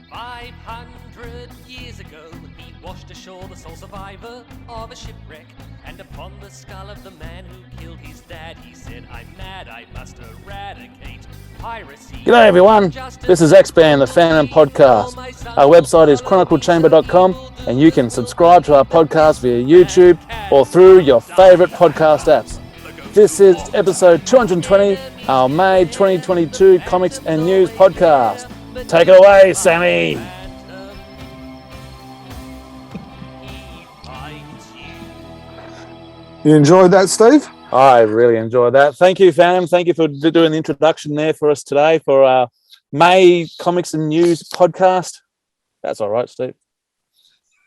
500 years ago, he washed ashore the sole survivor of a shipwreck. And upon the skull of the man who killed his dad, he said, I'm mad, I must eradicate piracy. G'day everyone, this is X-Band, the Fantomen podcast. Our website is chroniclechamber.com and you can subscribe to our podcast via YouTube or through your favourite podcast apps. This is episode 220, our May 2022 Comics and News podcast. Take it away, Sammy. You enjoyed that, Steve? I really enjoyed that. Thank you, Fantomen. Thank you for doing the introduction there for us today for our May Comics and News podcast. That's all right, Steve.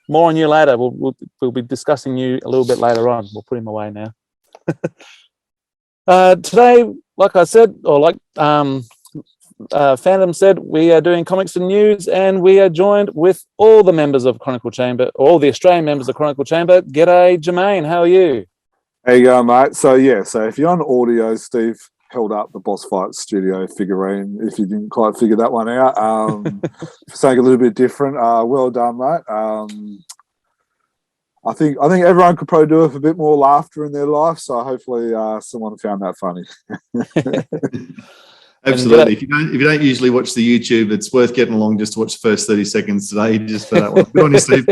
More on you later. We'll be discussing you a little bit later on. We'll put him away now. Today, like I said, or like Fantomen said, we are doing Comics and News, and we are joined with all the members of Chronicle Chamber, all the Australian members of Chronicle Chamber. G'day, Jermaine. How are you? How you going, mate? So if you're on audio, Steve held up the Boss Fight Studio figurine. If you didn't quite figure that one out, something a little bit different. Well done, mate. I think everyone could probably do with a bit more laughter in their life. So hopefully, someone found that funny. Absolutely. If you don't usually watch the YouTube, it's worth getting along just to watch the first 30 seconds today, just for that one. Good on you, Steve.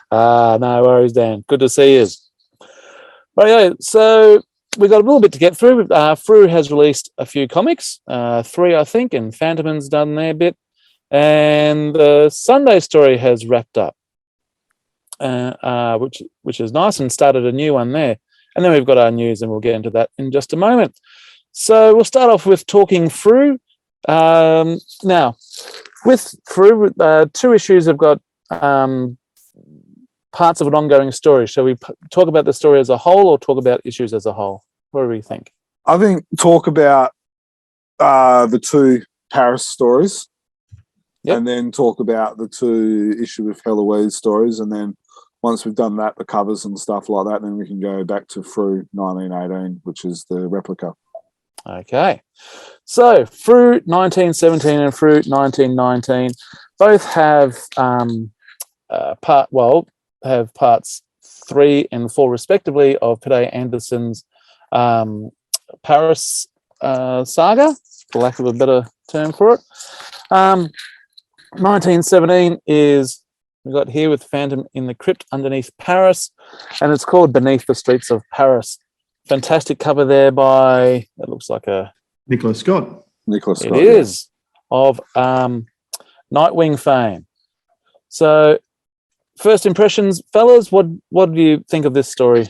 No worries, Dan. Good to see you. Right, yeah, so we've got a little bit to get through. Frew has released a few comics, 3, I think, and Fantomen's done their bit. And the Sunday story has wrapped up, which is nice, and started a new one there. And then we've got our news, and we'll get into that in just a moment. So we'll start off with talking Frew. Now, with Frew, 2 issues have got parts of an ongoing story. Shall we talk about the story as a whole or talk about issues as a whole? What do we think? I think talk about the 2 Paris stories, and then talk about the 2 issue with Heloise stories, and then once we've done that, the covers and stuff like that, then we can go back to Frew 1918, which is the replica. Okay. So Frew 1917 and Frew 1919 both have have parts 3 and 4 respectively of Pidde Andersson's Paris saga, for lack of a better term for it. 1917 is, we got here with Phantom in the Crypt Underneath Paris, and it's called Beneath the Streets of Paris. Fantastic cover there by, it looks like a... Nicholas Scott. It is, of Nightwing fame. So, first impressions, fellas, what do you think of this story?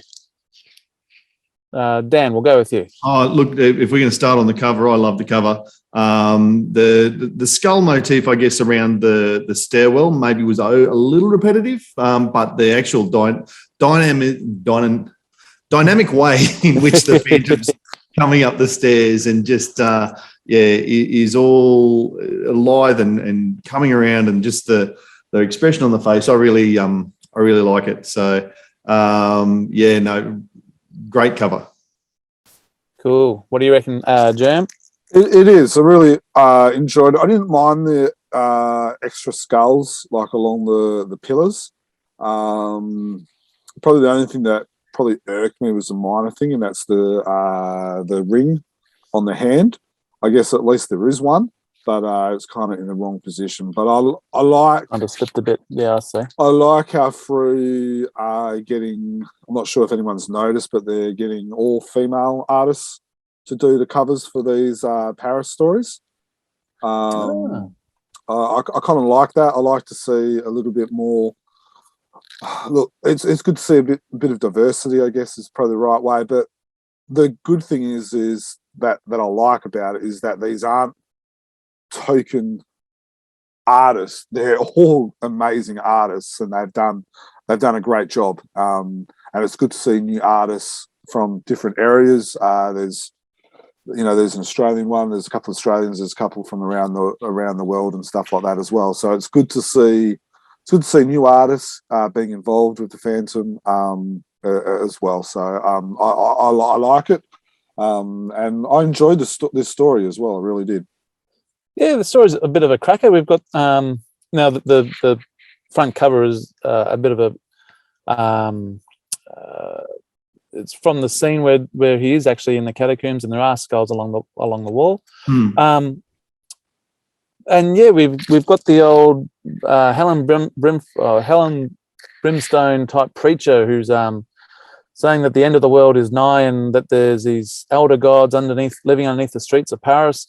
Dan, we'll go with you. Oh, look, if we're going to start on the cover, I love the cover. The skull motif, I guess, around the stairwell maybe was a little repetitive, but the actual dynamic way in which the Phantom's coming up the stairs and just is all alive and coming around, and just the expression on the face, I really like it. So great cover. Cool. What do you reckon, Jam? It is. I really enjoyed it. I didn't mind the extra skulls like along the pillars. Probably the only thing that probably irked me was a minor thing, and that's the ring on the hand. I guess at least there is one, but it's kind of in the wrong position. But I like... Underslipped a bit, yeah, I see. I like how Frew are getting... I'm not sure if anyone's noticed, but they're getting all female artists to do the covers for these Paris stories. I kind of like that. I like to see a little bit more... Look, it's good to see a bit of diversity, I guess is probably the right way. But the good thing is that I like about it is that these aren't token artists. They're all amazing artists, and they've done a great job. And it's good to see new artists from different areas. There's an Australian one. There's a couple of Australians. There's a couple from around the world and stuff like that as well. So it's good to see. It's good to see new artists being involved with the Phantom as well. So I like it, and I enjoyed this story as well. I really did. Yeah, the story's a bit of a cracker. We've got now the front cover is a bit of a it's from the scene where he is actually in the catacombs, and there are skulls along the wall. And yeah, we've got the old Helen Brimstone type preacher who's saying that the end of the world is nigh, and that there's these elder gods living underneath the streets of Paris,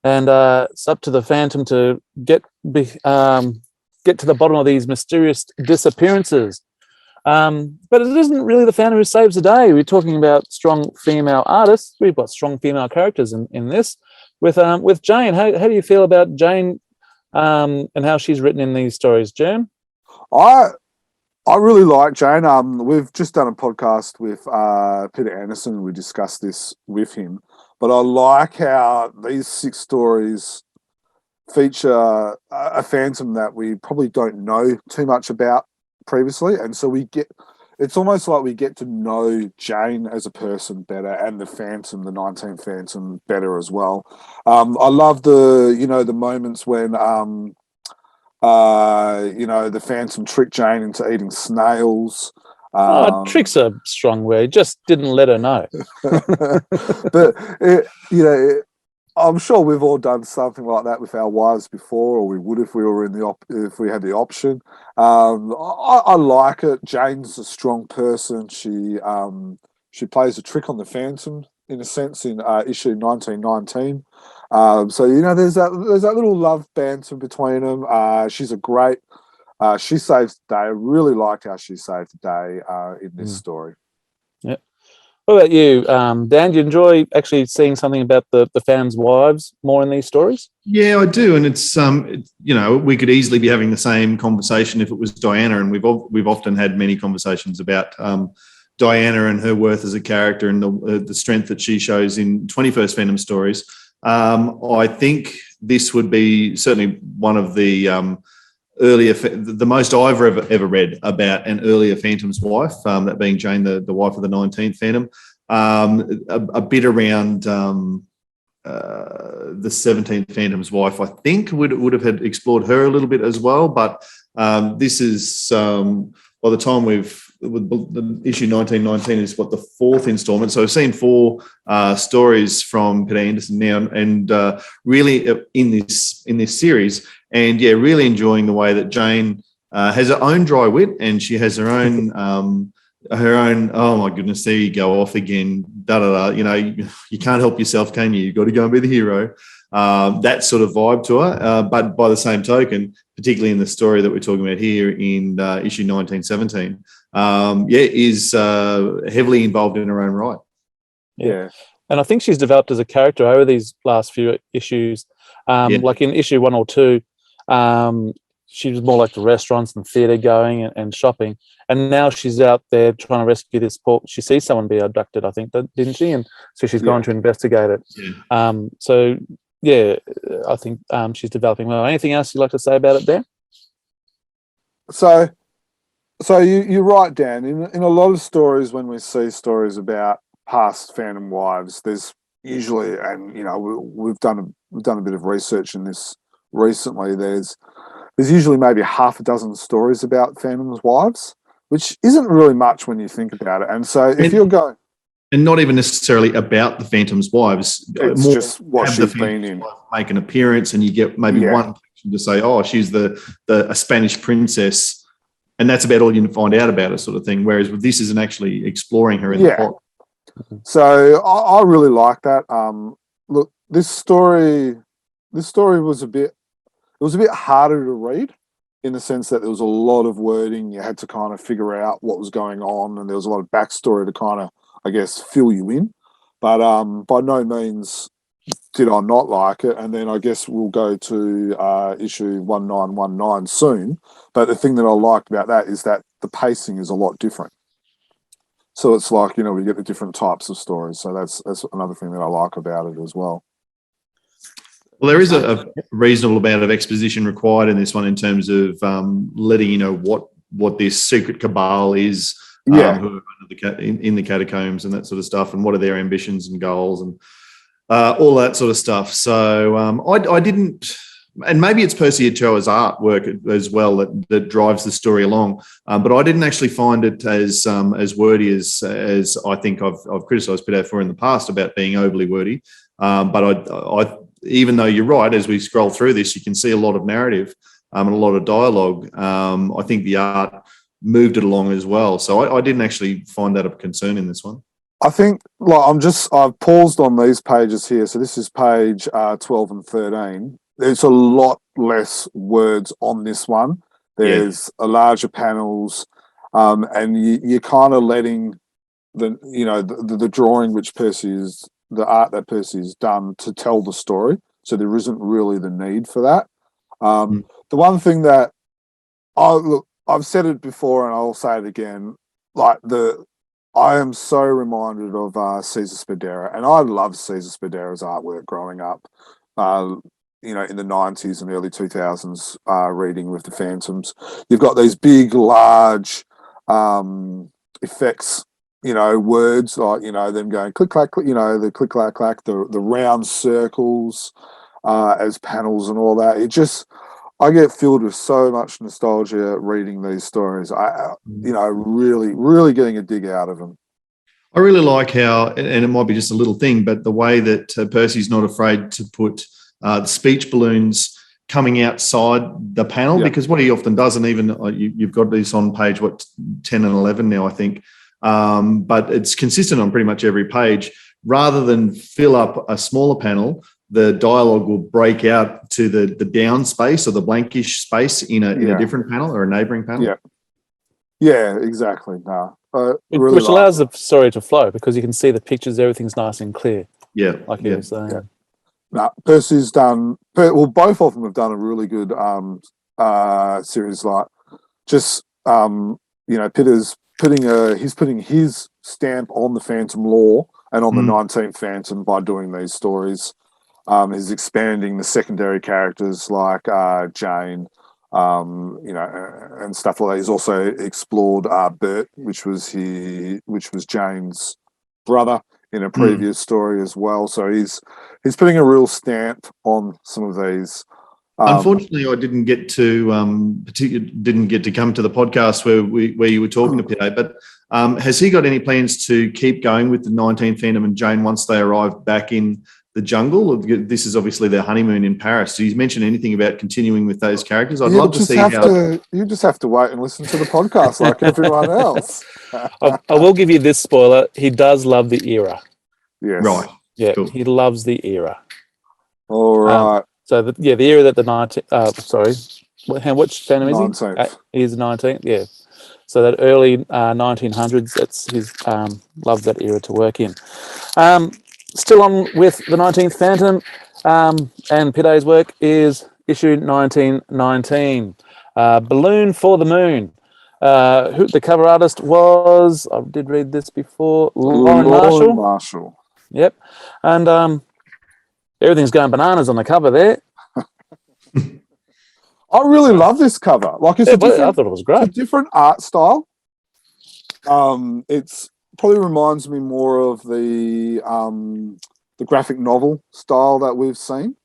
and it's up to the Phantom to get to the bottom of these mysterious disappearances. But it isn't really the Phantom who saves the day. We're talking about strong female artists. We've got strong female characters in this. With Jane, how do you feel about Jane and how she's written in these stories, Jan? I really like Jane. We've just done a podcast with Peter Andersson. We discussed this with him, but I like how these 6 stories feature a Phantom that we probably don't know too much about previously, and so it's almost like we get to know Jane as a person better, and the Phantom, the 19th Phantom, better as well. I love the moments when the Phantom tricked Jane into eating snails. Trick's a strong word. Just didn't let her know. But I'm sure we've all done something like that with our wives before, or we would if we were if we had the option. I like it. Jane's a strong person. She plays a trick on the Phantom in a sense in issue 1919. So there's that little love banter between them. She's a great. She saves the day. I really liked how she saved the day in this story. Yeah. What about you, Dan? Do you enjoy actually seeing something about the Phantom's wives more in these stories? Yeah, I do, and it's we could easily be having the same conversation if it was Diana, and we've often had many conversations about Diana and her worth as a character and the strength that she shows in 21st Phantom stories. I think this would be certainly one of the the most I've ever read about an earlier Phantom's wife, that being Jane, the wife of the 19th Phantom. A bit around the 17th Phantom's wife, I think, would have had explored her a little bit as well. But this is by the time the issue 1919 is the 4th installment. So I've seen 4 stories from Peter Andersson now, and really in this series. And yeah, really enjoying the way that Jane has her own dry wit, and she has her own oh my goodness, there you go off again, you can't help yourself, can you? You've got to go and be the hero. That sort of vibe to her. But by the same token, particularly in the story that we're talking about here in issue 1917, is heavily involved in her own right. Yeah. And I think she's developed as a character over these last few issues. Like in issue 1 or 2, she was more like the restaurants and theatre going and shopping. And now she's out there trying to rescue this poor. She sees someone be abducted, I think, didn't she? And so she's gone to investigate it. Yeah. I think she's developing well. Anything else you'd like to say about it, Dan? So you're right, Dan. In a lot of stories, when we see stories about past Phantom wives, there's usually, and we've done a bit of research in this recently. There's usually maybe half a dozen stories about Phantom's wives, which isn't really much when you think about it. And so if you're going, and not even necessarily about the Phantom's wives, it's more just what she's been in. Make an appearance, and you get maybe one person to say, "Oh, she's a Spanish princess," and that's about all you can find out about her, sort of thing. Whereas this isn't actually exploring her in the plot. So I really like that. Look, this story was a bit harder to read, in the sense that there was a lot of wording. You had to kind of figure out what was going on, and there was a lot of backstory to kind of, I guess, fill you in. But by no means did I not like it. And then I guess we'll go to issue 1919 soon. But the thing that I liked about that is that the pacing is a lot different. So it's like, we get the different types of stories. So that's another thing that I like about it as well. Well, there is a reasonable amount of exposition required in this one, in terms of letting you know what this secret cabal is, who are in the catacombs and that sort of stuff, and what are their ambitions and goals. And all that sort of stuff. So I didn't, and maybe it's Percy Ochoa's artwork as well that drives the story along. But I didn't actually find it as wordy as I think I've criticised Pidde for in the past about being overly wordy. But I even though you're right, as we scroll through this, you can see a lot of narrative and a lot of dialogue. I think the art moved it along as well. So I didn't actually find that a concern in this one. I think, I've paused on these pages here. So this is page 12 and 13. There's a lot less words on this one. There's a larger panels, and you're kind of letting the drawing the art that Percy has done to tell the story. So there isn't really the need for that. The one thing that I've said it before and I'll say it again, I am so reminded of Cesar Spadera, and I loved Cesar Spadera's artwork growing up, in the 90s and early 2000s, reading with the Phantoms. You've got these big, large effects, words like, them going click, clack, click, the click, clack, clack, the round circles as panels and all that. I get filled with so much nostalgia reading these stories. Really, really getting a dig out of them. I really like how, and it might be just a little thing, but the way that Percy's not afraid to put the speech balloons coming outside the panel, because what he often does, and even you've got this on page 10 and 11 now, I think, but it's consistent on pretty much every page. Rather than fill up a smaller panel, the dialogue will break out to the down space or the blankish space in a different panel or a neighbouring panel. Yeah, exactly. No, which allows the story to flow because you can see the pictures, everything's nice and clear. Yeah, like you were saying. Yeah. No, Percy's done. Well, both of them have done a really good series. Pidde's putting his stamp on the Phantom lore and on the 19th Phantom by doing these stories. He's expanding the secondary characters like Jane, and stuff like that. He's also explored Bert, which was Jane's brother in a previous story as well. So he's putting a real stamp on some of these. Unfortunately, I didn't get to come to the podcast where you were talking to Pidde. But has he got any plans to keep going with the 19th Phantom and Jane once they arrive back in the jungle? This is obviously their honeymoon in Paris. Did he mention anything about continuing with those characters? I'd love to see how. You just have to wait and listen to the podcast like everyone else. I will give you this spoiler. He does love the era. Yes. Right. Yeah, cool. He loves the era. All right. The era that the 19th. Which Phantom is he? 19th. He's 19th. Yeah. So that early 1900s. That's his loves that era to work in. Still on with the 19th Phantom, and Pidde's work is issue 1919, Balloon for the Moon. Who the cover artist was? I did read this before. Lauren Marshall. Yep, and everything's going bananas on the cover there. I really love this cover. I thought it was great. It's a different art style. It's probably reminds me more of the graphic novel style that we've seen.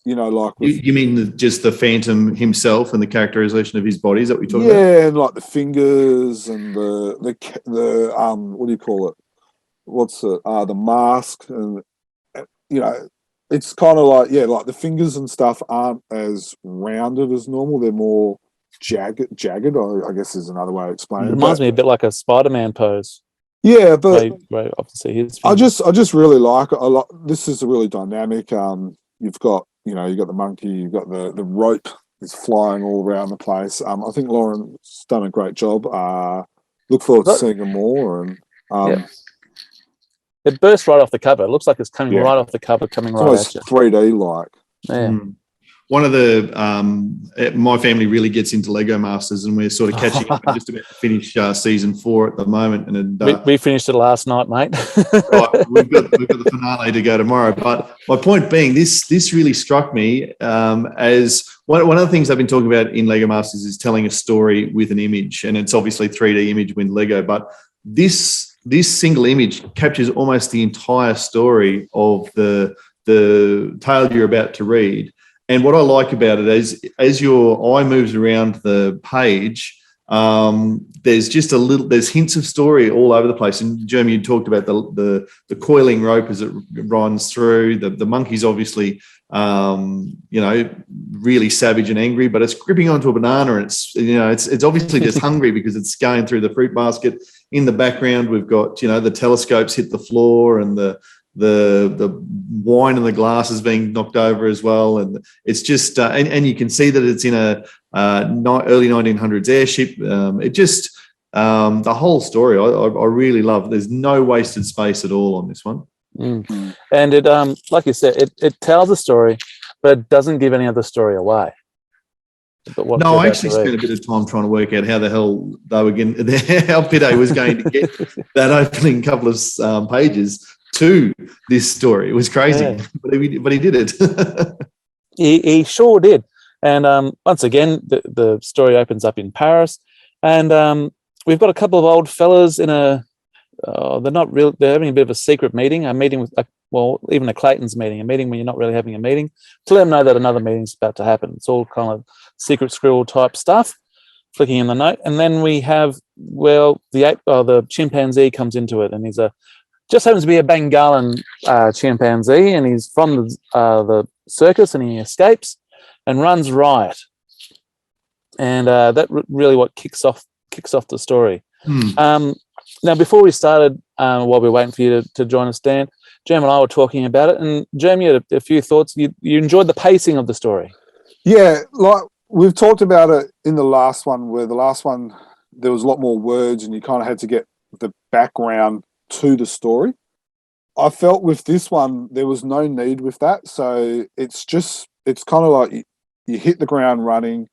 You mean just the Phantom himself and the characterization of his body? Is that what you're talking about? Yeah, and like the fingers and the what do you call it? What's it? The mask, and it's kind of like the fingers and stuff aren't as rounded as normal. They're more jagged. I guess is another way of explaining it. Reminds me a bit like a Spider-Man pose. Yeah, but I often see his. I just really like it a lot. This is really dynamic. You've got the monkey, you've got the rope is flying all around the place. I think Lauren's done a great job. Look forward to seeing them more. And it bursts right off the cover. It looks like it's coming right off the cover, coming right at you. 3D like. Yeah. One of my family really gets into Lego Masters, and we're sort of catching up and just about to finish season 4 at the moment. And we finished it last night, mate. Right, we've got the finale to go tomorrow. But my point being, this really struck me as one of the things I've been talking about in Lego Masters is telling a story with an image, and it's obviously 3D image with Lego. But single image captures almost the entire story of the tale you're about to read. And what I like about it is, as your eye moves around the page, there's hints of story all over the place. And Jeremy, you talked about the coiling rope as it runs through. The monkey's obviously, really savage and angry, but it's gripping onto a banana, and it's obviously just hungry because it's going through the fruit basket. In the background, we've got, the telescopes hit the floor, and the wine and the glasses being knocked over as well. And it's just, and you can see that it's in a early 1900s airship. The whole story, I really love. There's no wasted space at all on this one. Mm. And it, like you said, it tells a story, but it doesn't give any other story away. No, I actually spent a bit of time trying to work out how the hell they were getting, how Pidde was going to get that opening couple of pages to this story. It was crazy, yeah. but he did it. he sure did. And once again, the story opens up in Paris, and we've got a couple of old fellas in a. They're not real. They're having a bit of a secret meeting. A meeting with, even a Clayton's meeting. A meeting when you're not really having a meeting to let them know that another meeting's about to happen. It's all kind of secret squirrel type stuff, flicking in the note, and then we have the chimpanzee comes into it, and he's just happens to be a Bengalan chimpanzee, and he's from the circus, and he escapes and runs riot, and that really what kicks off the story. Now, before we started, while we were waiting for you to join us, Dan, Jeremy and I were talking about it, and Jeremy had a few thoughts. You enjoyed the pacing of the story. Yeah, like we've talked about it in the last one, where the last one there was a lot more words, and you kind of had to get the background to the story. I felt with this one there was no need with that, so it's kind of like you hit the ground running.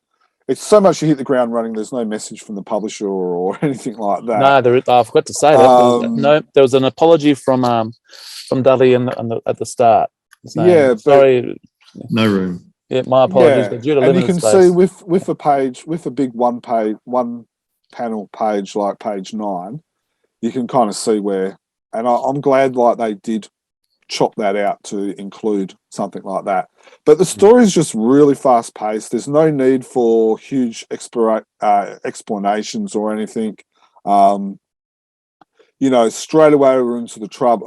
It's so much you hit the ground running. There's no message from the publisher or anything like that. No, I forgot to say that. There was an apology from Dudley at the start. Yeah, sorry, no room. Yeah, my apologies. Yeah. But due to and you limited can space. see with a page, with a big one panel page like page 9, you can kind of see where. And I'm glad like they did chop that out to include something like that. But the story is just really fast paced. There's no need for huge explanations or anything. Straight away we're into trouble.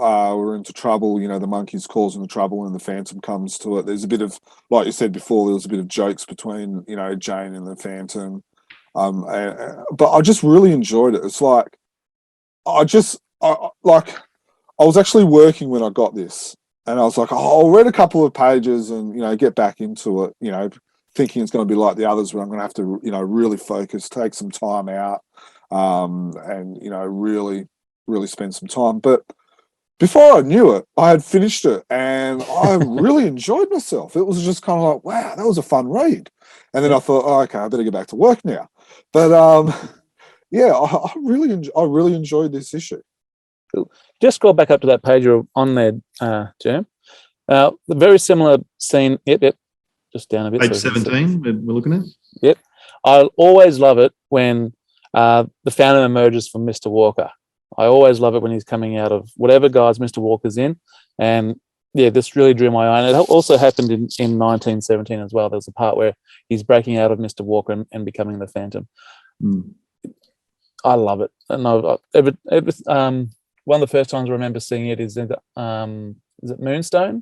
The monkey's causing the trouble, and the Phantom comes to it. There's a bit of, like you said before, there was a bit of jokes between Jane and the Phantom. But I just really enjoyed it. It's like I was actually working when I got this, and I was like, I'll read a couple of pages and, get back into it, thinking it's going to be like the others, where I'm going to have to, really focus, take some time out, and, really spend some time. But before I knew it, I had finished it, and I really enjoyed myself. It was just kind of like, wow, that was a fun read. And then I thought, okay, I better get back to work now. But yeah, I really enjoyed this issue. Just scroll back up to that page you're on there, Jam. The very similar scene. Yep. Just down a bit. Page 17. We're looking at. Yep. I always love it when the Phantom emerges from Mr. Walker. I always love it when he's coming out of whatever guise Mr. Walker's in, and yeah, this really drew my eye. And it also happened in 1917 as well. There's a part where he's breaking out of Mr. Walker and becoming the Phantom. I love it, and one of the first times I remember seeing it is in is it Moonstone,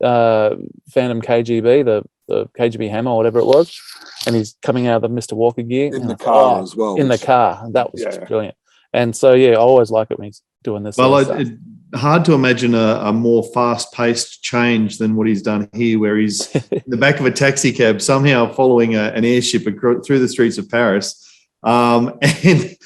Phantom KGB, the KGB hammer or whatever it was, and he's coming out of the Mr. Walker gear in the car as well. In the car, that was just brilliant. And so I always like it when he's doing this. Well, it's hard to imagine a more fast-paced change than what he's done here, where he's in the back of a taxi cab, somehow following an airship through the streets of Paris, and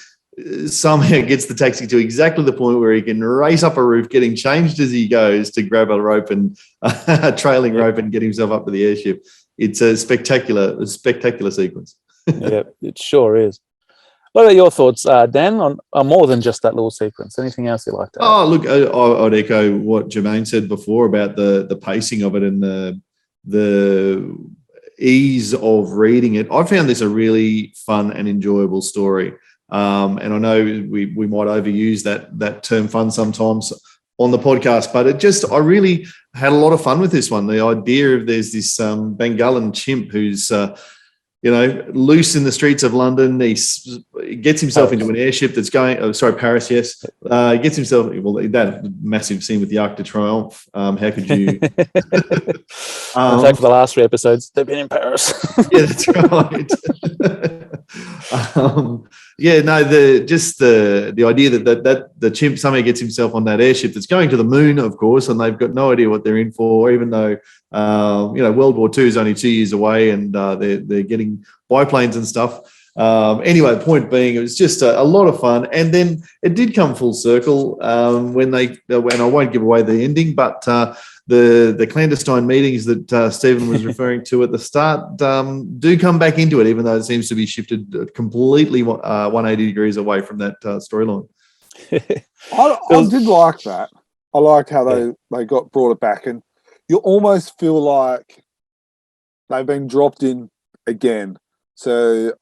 somehow gets the taxi to exactly the point where he can race up a roof, getting changed as he goes to grab a rope and a trailing rope and get himself up to the airship. It's a spectacular sequence. Yeah, it sure is. What are your thoughts, Dan, on more than just that little sequence? Anything else you like to add? Oh, look, I'd echo what Jermaine said before about the pacing of it and the ease of reading it. I found this a really fun and enjoyable story. And I know we might overuse that term fun sometimes on the podcast, but I really had a lot of fun with this one. The idea of there's this Bengalan chimp who's loose in the streets of London. He gets himself into an airship that's going. Paris. Yes, gets himself. Well, that massive scene with the Arc de Triomphe. How could you? In fact, for the last 3 episodes, they've been in Paris. Yeah, that's right. The idea that the chimp somehow gets himself on that airship that's going to the moon, of course, and they've got no idea what they're in for, even though World War II is only 2 years away, and they're getting biplanes and stuff. Anyway, the point being, it was just a lot of fun, and then it did come full circle when I won't give away the ending, but the clandestine meetings that Stephen was referring to at the start do come back into it, even though it seems to be shifted completely 180 degrees away from that storyline. I did like that. I liked how they got brought it back, and you almost feel like they've been dropped in again. So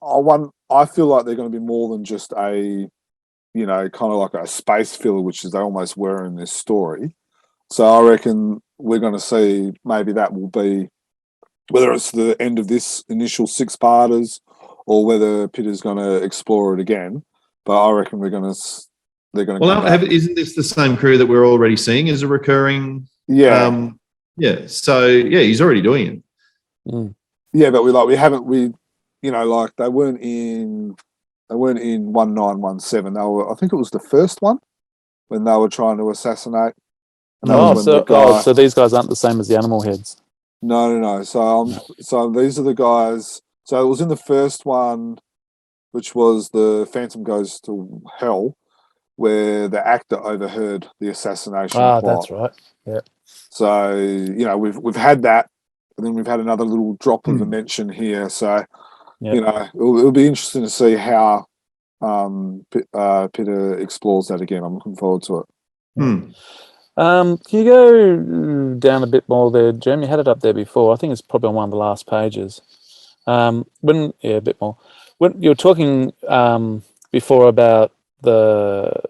I feel like they're going to be more than just a, kind of like a space filler, which is they almost were in this story. So I reckon we're going to see maybe that will be, whether it's the end of this initial 6-parters or whether Pidde's going to explore it again. But I reckon they're going to. Well, isn't this the same crew that we're already seeing as a recurring? Yeah. So he's already doing it. Mm. Yeah, but they weren't in 1917. I think it was the first one when they were trying to assassinate. So these guys aren't the same as the animal heads. No. So these are the guys. So it was in the first one, which was the Phantom Goes to Hell, where the actor overheard the assassination plot. That's right. Yeah. So we've had that, and then we've had another little drop of the mention here. So it'll be interesting to see how Pidde explores that again. I'm looking forward to it. Can you go down a bit more there, Jim? You had it up there before. I think it's probably on one of the last pages. A bit more. When you were talking before about the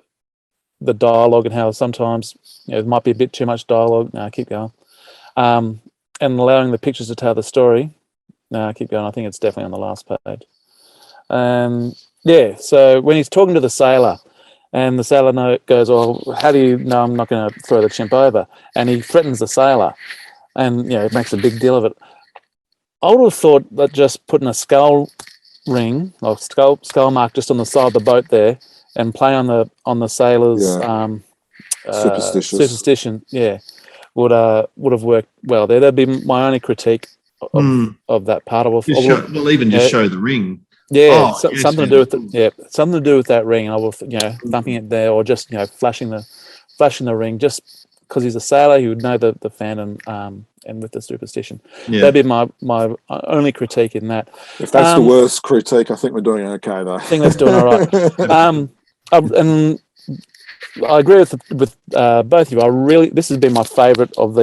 dialogue and how sometimes there might be a bit too much dialogue. No, keep going. And allowing the pictures to tell the story. No, keep going. I think it's definitely on the last page. So when he's talking to the sailor, and the sailor goes, "Oh, how do you know I'm not going to throw the chimp over?" And he threatens the sailor, and it makes a big deal of it. I would have thought that just putting a skull ring or skull mark just on the side of the boat there, and play on the sailor's superstition, would have worked well there. That'd be my only critique of that part of it. Just show the ring. Yeah, something to do with that ring. I will, thumping it there, or just flashing the ring, just because he's a sailor, he would know the Phantom, and with the superstition. That'd be my only critique in that. If that's the worst critique, I think we're doing okay though. I think that's doing all right. And I agree with both of you. This has been my favourite of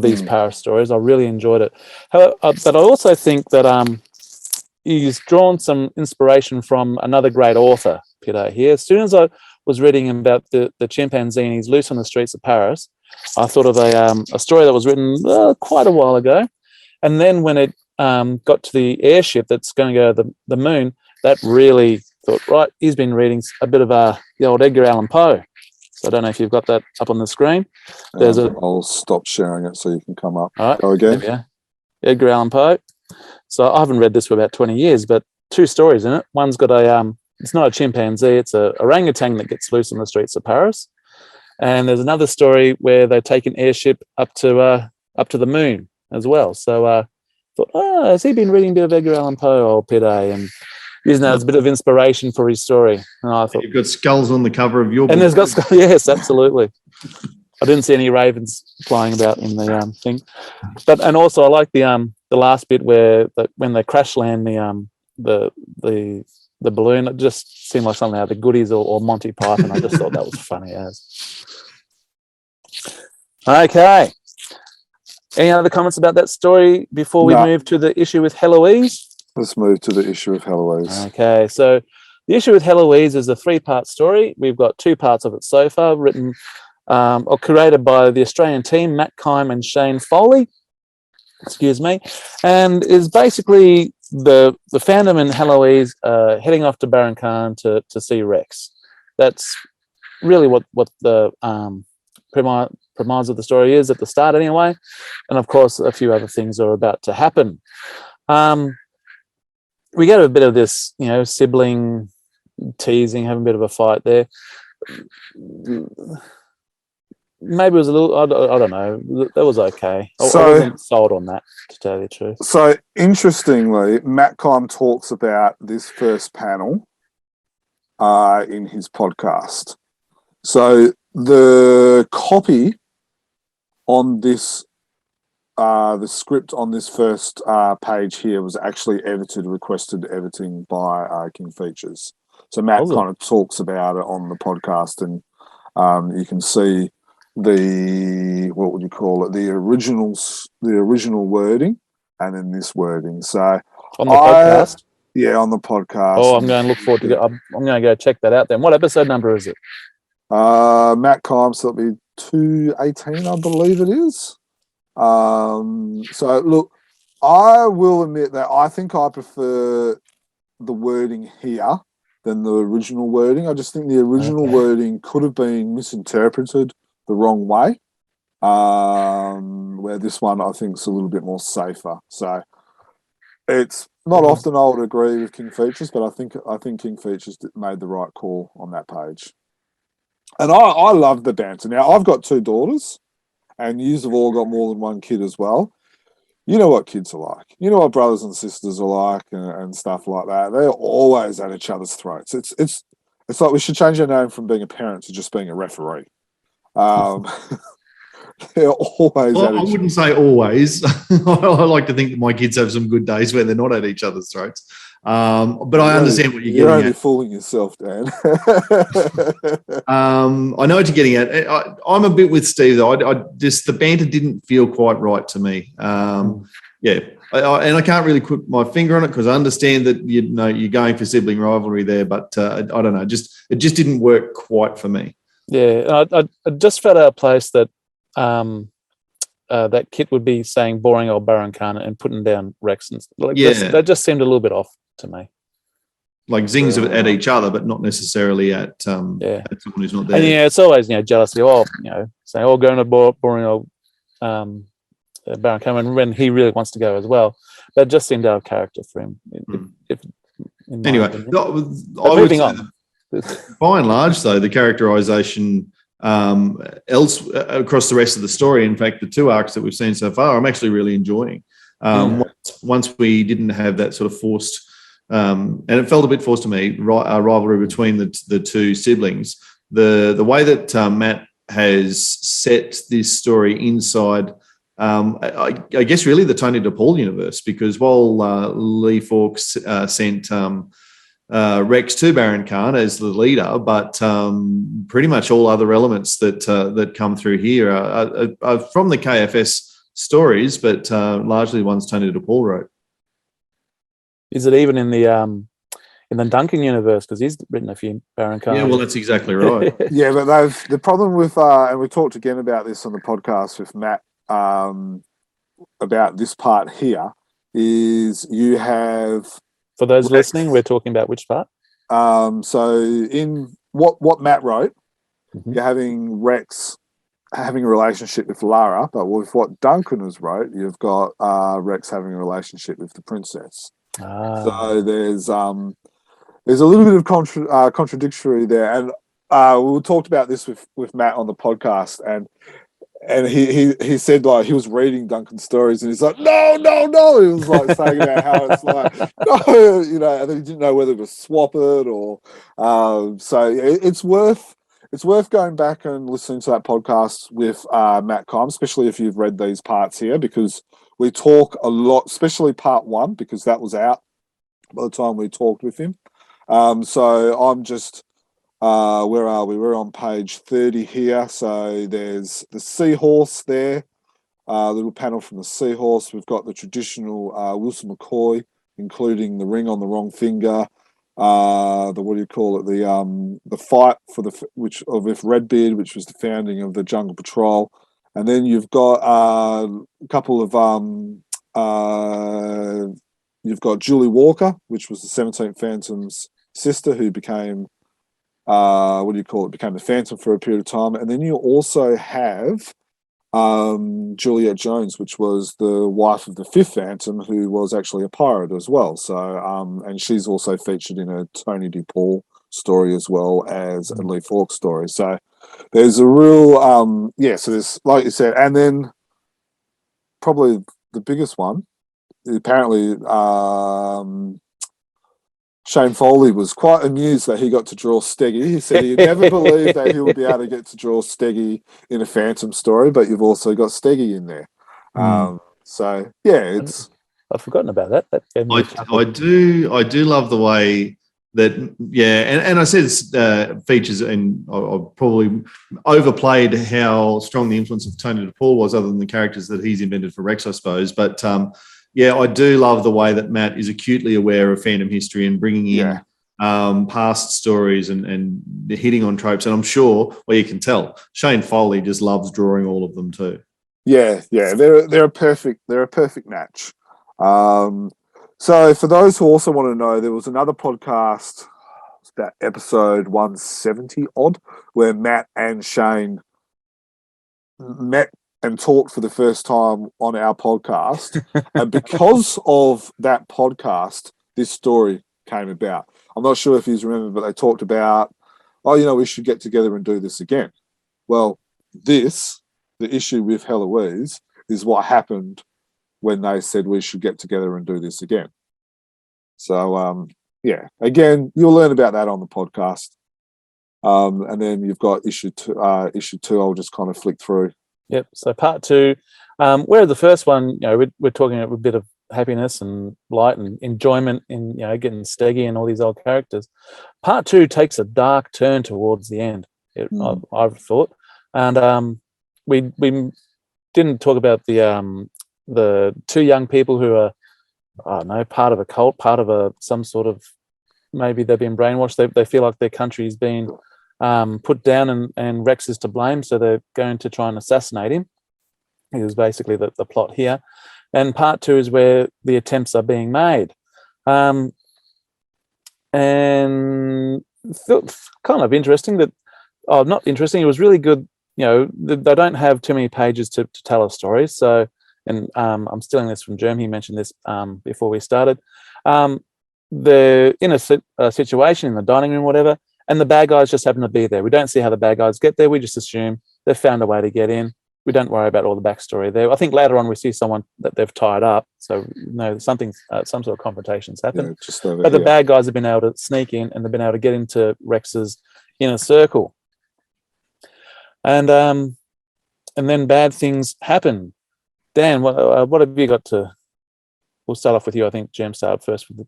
these Paris stories. I really enjoyed it. However, but I also think that he's drawn some inspiration from another great author, Pidde, here. As soon as I was reading about the chimpanzee and he's loose on the streets of Paris, I thought of a story that was written quite a while ago. And then when it got to the airship that's going to go to the moon, that really thought, right, he's been reading a bit of the old Edgar Allan Poe. So I don't know if you've got that up on the screen. I'll stop sharing it so you can come up. All right, go again. Edgar Allan Poe. So I haven't read this for about 20 years, but 2 stories in it. One's got it's not a chimpanzee, it's a orangutan that gets loose on the streets of Paris. And there's another story where they take an airship up to the moon as well. So I thought, has he been reading a bit of Edgar Allan Poe or Pidde and using that as a bit of inspiration for his story? And I thought, you've got skulls on the cover of your book. And there's got skulls, yes, absolutely. I didn't see any ravens flying about in the thing, and also I like the last bit where when they crash land the balloon. It just seemed like something out of the Goodies or Monty Python. I just thought that was funny as. Okay. Any other comments about that story before we move to the issue with Heloise? Let's move to the issue of Heloise. Okay, so The issue with Heloise is a 3-part story. We've got 2 parts of it so far, written or curated by the Australian team, Matt Kyme and Shane Foley. Excuse me, and is basically the Fantomen and Heloise heading off to Baron Khan to see Rex. That's really what the premise of the story is at the start, anyway. And of course, a few other things are about to happen. We get a bit of this, sibling teasing, having a bit of a fight there. Maybe it was a little, I don't know, that was okay. I wasn't sold on that, to tell you the truth. So, interestingly, Matt Kyme talks about this first panel in his podcast. So, the copy on this, the script on this first page here was actually requested editing by King Features. So, Matt kind of talks about it on the podcast, and you can see the original wording and then this wording. So on the podcast? Yeah, on the podcast. Oh, I'm going to look forward to I'm going to go check that out then. What episode number is it? Matt Kyme, so it'll be 218, I believe it is. So look, I will admit that I think I prefer the wording here than the original wording. I just think the original wording could have been misinterpreted the wrong way, where this one I think is a little bit more safer. So it's not often I would agree with King Features, but I think King Features made the right call on that page. And I love the banter. Now, I've got 2 daughters, and yous have all got more than one kid as well. You know what kids are like. You know what brothers and sisters are like, and stuff like that. They're always at each other's throats. It's like we should change our name from being a parent to just being a referee. They're always. Well, I wouldn't say always. I like to think that my kids have some good days where they're not at each other's throats. But I understand what you're getting at. You're only fooling yourself, Dan. I know what you're getting at. I'm a bit with Steve though. I just the banter didn't feel quite right to me. Yeah, and I can't really put my finger on it because I understand that you're going for sibling rivalry there, but I don't know. It just didn't work quite for me. Yeah, I just felt out of place that that Kit would be saying boring old Baron Khan and putting down Rex. And that just seemed a little bit off to me. Like zings at each other, but not necessarily at someone who's not there. And it's always jealousy. Saying going to boring old Baron Khan when he really wants to go as well. That just seemed out of character for him. Anyway, moving on. By and large, though, the characterization else across the rest of the story, in fact, the 2 arcs that we've seen so far, I'm actually really enjoying. Once we didn't have that sort of forced, and it felt a bit forced to me, rivalry between the 2 siblings. The way that Matt has set this story inside, I guess, really the Tony DePaul universe, because while Lee Fawkes sent Rex to Baron Khan as the leader, but pretty much all other elements that come through here are from the KFS stories, but largely ones Tony DePaul wrote. Is it even in the Duncan universe? Because he's written a few Baron Khan. Yeah, well, that's exactly right. Yeah, but the problem with and we talked again about this on the podcast with Matt about this part here is you have. For those listening, we're talking about which part? So in what Matt wrote, you're having Rex having a relationship with Lara, but with what Duncan has wrote, you've got Rex having a relationship with the princess. So there's a little bit of contradictory there, and we talked about this with Matt on the podcast, and he said like he was reading Duncan's stories and he's like no, he was like saying about how it's like no, and then he didn't know whether to swap it or so it's worth going back and listening to that podcast with Matt Kyme, especially if you've read these parts here, because we talk a lot, especially part 1, because that was out by the time we talked with him. So I'm just where are we? We're on page 30 here. So there's the seahorse there, a little panel from the seahorse. We've got the traditional Wilson McCoy, including the ring on the wrong finger, the what do you call it? The fight for with Redbeard, which was the founding of the Jungle Patrol, and then you've got a couple of you've got Julie Walker, which was the 17th Phantom's sister, who became became the Phantom for a period of time, and then you also have Juliet Jones, which was the wife of the 5th Phantom, who was actually a pirate as well. So, and she's also featured in a Tony DePaul story as well as a Lee Falk story. So there's a real, so there's, like you said, and then probably the biggest one, apparently, Shane Foley was quite amused that he got to draw Steggy. He said he never believed that he would be able to get to draw Steggy in a Phantom story, but you've also got Steggy in there. So yeah, it's. I've forgotten about that. I do love the way that and I said features, and I probably overplayed how strong the influence of Tony DePaul was, other than the characters that he's invented for Rex, I suppose. But I do love the way that Matt is acutely aware of Phantom history and bringing in past stories and hitting on tropes. And I'm sure, well, you can tell, Shane Foley just loves drawing all of them too. Yeah, they're a perfect match. So for those who also want to know, there was another podcast, it's about episode 170 odd, where Matt and Shane met and talked for the first time on our podcast. And because of that podcast, this story came about. I'm not sure if you remember, but they talked about, we should get together and do this again. Well, the issue with Heloise, is what happened when they said we should get together and do this again. So, again, you'll learn about that on the podcast. And then you've got issue two. I'll just kind of flick through. Yep. So part 2, where the first one, we're talking a bit of happiness and light and enjoyment in, getting Steggy and all these old characters. Part 2 takes a dark turn towards the end. I've thought, and we didn't talk about the 2 young people who are, I don't know, part of a cult, part of some sort of, maybe they've been brainwashed. They feel like their country's been put down and Rex is to blame, so they're going to try and assassinate him. It was basically the plot here. And part 2 is where the attempts are being made. And felt kind of interesting that, not interesting, it was really good. They don't have too many pages to tell a story. So, and I'm stealing this from Jerm, he mentioned this before we started. They're in a situation in the dining room, whatever, and the bad guys just happen to be there. We don't see how the bad guys get there. We just assume they've found a way to get in. We don't worry about all the backstory there. I think later on we see someone that they've tied up. So, something, some sort of confrontations happen. But the bad guys have been able to sneak in and they've been able to get into Rex's inner circle. And then bad things happen. Dan, what have you got to? We'll start off with you. I think Jam started first with the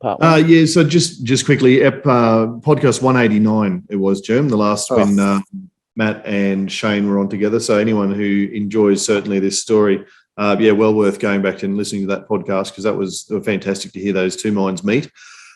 part 1. So just quickly, podcast 189. It was Jam, the last when Matt and Shane were on together. So anyone who enjoys certainly this story, well worth going back and listening to that podcast, because that was fantastic to hear those 2 minds meet.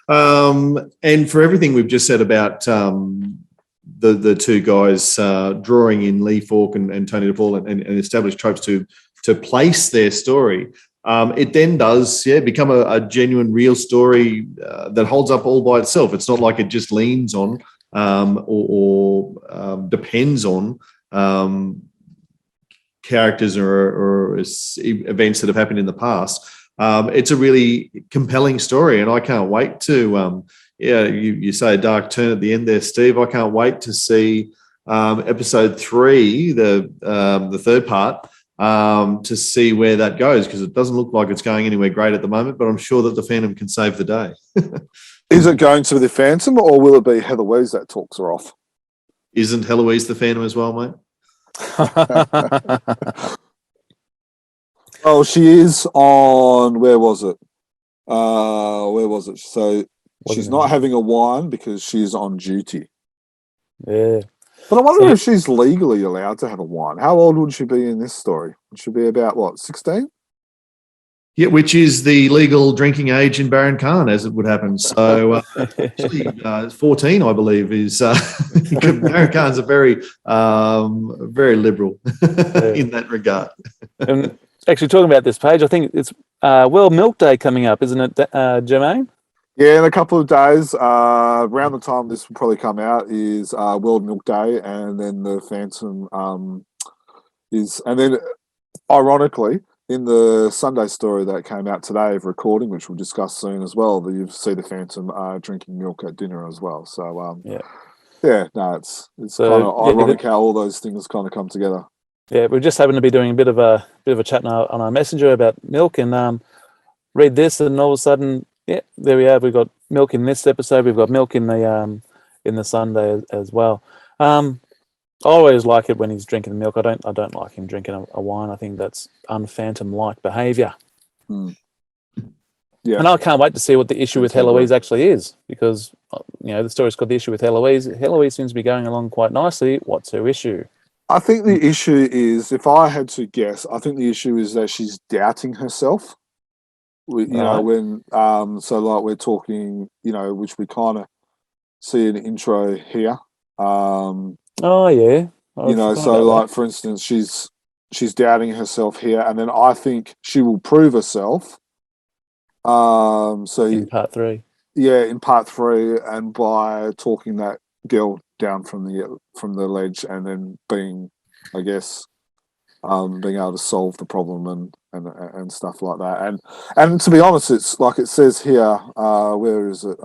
And for everything we've just said about the 2 guys drawing in Lee Falk and Tony DePaul and established tropes to place their story, it then does become a genuine, real story that holds up all by itself. It's not like it just leans on or depends on characters or events that have happened in the past. It's a really compelling story, and I can't wait to you say a dark turn at the end there, Steve. I can't wait to see episode 3, the third part, to see where that goes, because it doesn't look like it's going anywhere great at the moment, but I'm sure that the Phantom can save the day. Is it going to be the Phantom, or will it be Heloise that talks her off? Isn't Heloise the Phantom as well, mate? Oh, she is on, where was it? So she's not having a wine because she's on duty. Yeah. But I wonder if she's legally allowed to have a wine. How old would she be in this story? Would she be about, 16? Yeah, which is the legal drinking age in Baron Khan, as it would happen. So, actually, 14, I believe, is Baron Khan's a very, very liberal in that regard. And actually, talking about this page, I think it's World Milk Day coming up, isn't it, Jermaine? Yeah, in a couple of days, around the time this will probably come out, is World Milk Day, and then the Phantom and then ironically, in the Sunday story that came out today of recording, which we'll discuss soon as well, that you see the Phantom drinking milk at dinner as well. So it's So, kind of ironic how all those things kind of come together. Yeah, we just happened to be doing a bit of a chat on our messenger about milk, and read this, and all of a sudden, there we have. We've got milk in this episode. We've got milk in the Sunday as well. I always like it when he's drinking milk. I don't like him drinking a wine. I think that's un-Phantom-like behaviour. Yeah, and I can't wait to see what the issue with Heloise actually is, because the story's got the issue with Heloise. Heloise seems to be going along quite nicely. What's her issue? I think the issue is, if I had to guess, I think the issue is that she's doubting herself. When so like we're talking, which we kind of see in the intro here. Oh yeah. So like for instance, she's doubting herself here, and then I think she will prove herself. So in part 3. Yeah, in part 3, and by talking that girl down from the ledge, and then being, I guess, being able to solve the problem and stuff like that. And to be honest, it's like it says here. Where is it?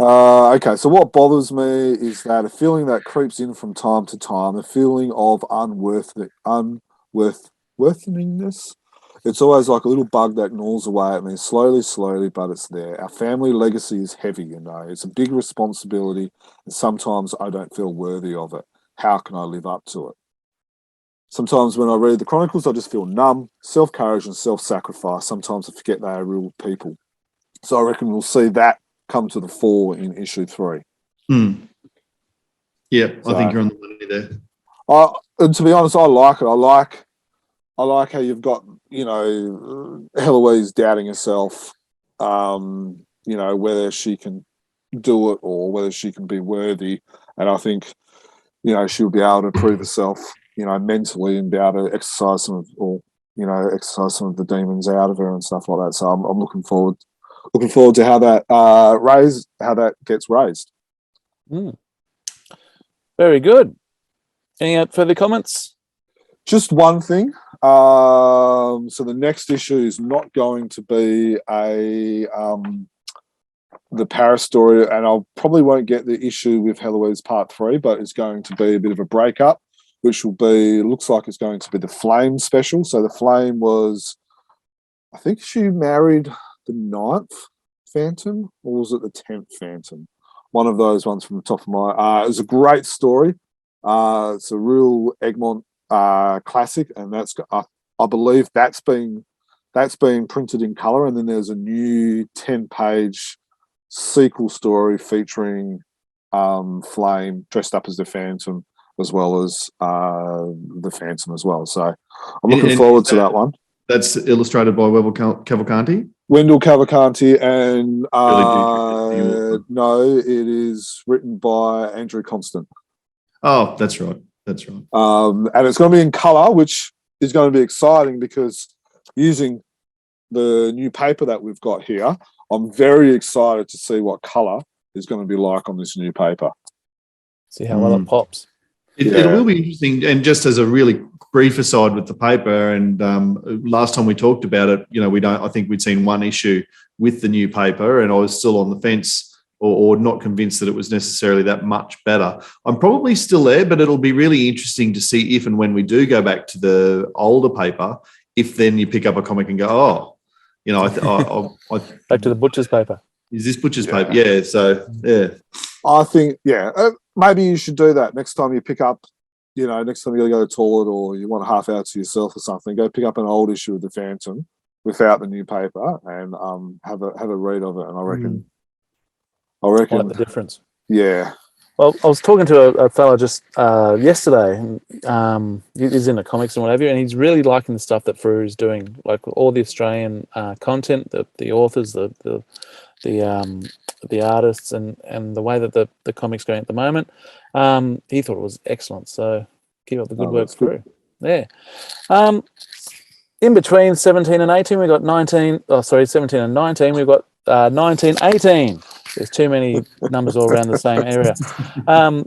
Okay, so what bothers me is that a feeling that creeps in from time to time, a feeling of unworthiness. It's always like a little bug that gnaws away at me, slowly, but it's there. Our family legacy is heavy, It's a big responsibility, and sometimes I don't feel worthy of it. How can I live up to it? Sometimes when I read the Chronicles, I just feel numb, self-courage and self-sacrifice. Sometimes I forget they are real people. So I reckon we'll see that come to the fore in issue 3. Yeah, I think you're on the money there. And to be honest, I like it. I like how you've got, Heloise doubting herself, whether she can do it or whether she can be worthy. And I think, she'll be able to prove herself, mentally, and be able to exercise some of the demons out of her and stuff like that. So I'm looking forward to how that gets raised. Very good. Any further comments? Just one thing. So the next issue is not going to be the Paris story, and I probably won't get the issue with Heloise part 3, but it's going to be a bit of a breakup, which looks like it's going to be the Flame special. So the Flame was, I think she married the 9th Phantom, or was it the 10th Phantom? One of those ones from the top of my... it was a great story. It's a real Egmont classic, and that's I believe that's been printed in color, and then there's a new 10-page sequel story featuring Flame dressed up as the Phantom, as well as the Phantom as well. So I'm looking forward to that one. That's illustrated by Wendell Cavalcanti. Wendell Cavalcanti, and no, it is written by Andrew Constant. Oh, that's right. And it's going to be in colour, which is going to be exciting, because using the new paper that we've got here, I'm very excited to see what colour is going to be like on this new paper. See how well it pops. It will be interesting. And just as a really brief aside with the paper, and last time we talked about it, I think we'd seen one issue with the new paper, and I was still on the fence or not convinced that it was necessarily that much better. I'm probably still there, but it'll be really interesting to see if and when we do go back to the older paper, if then you pick up a comic and go, back to the butcher's paper. Is this butcher's paper? Yeah. So, yeah. I think, maybe you should do that next time you pick up, next time you go to the toilet or you want a half hour to yourself or something, go pick up an old issue of the Phantom without the new paper and have a read of it. And I reckon like the difference. Yeah. Well, I was talking to a fellow just yesterday. He's into comics and whatever, and he's really liking the stuff that Frew is doing, like all the Australian content, the authors, the artists, and the way that the comics going at the moment. He thought it was excellent. So keep up the good work, Frew. Yeah. In between 17 and 18, we got 17 and 19, we've got 1918. There's too many numbers all around the same area,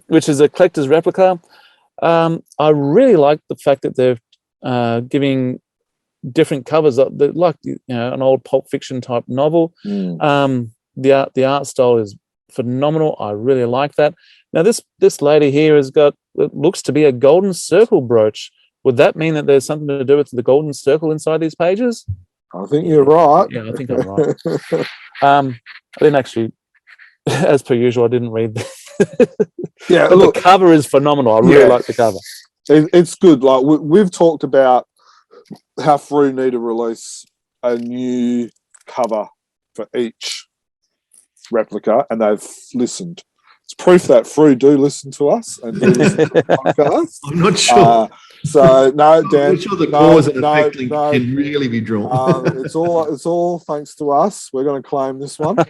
which is a collector's replica. I really like the fact that they're giving different covers, like an old Pulp Fiction type novel. The art style is phenomenal. I really like that. Now this lady here has got, it looks to be a golden circle brooch. Would that mean that there's something to do with the golden circle inside these pages? I think you're right. Yeah, I think I'm right. I didn't actually, as per usual, I didn't read. Yeah, but look, the cover is phenomenal. I really like the cover. It's good. Like we've talked about how Frew need to release a new cover for each replica, and they've listened. It's proof that Frew do listen to us and do listen to the podcast. I'm not sure. So no, Dan. I'm sure the cause and effect link can really be drawn. It's all thanks to us. We're going to claim this one. Frew,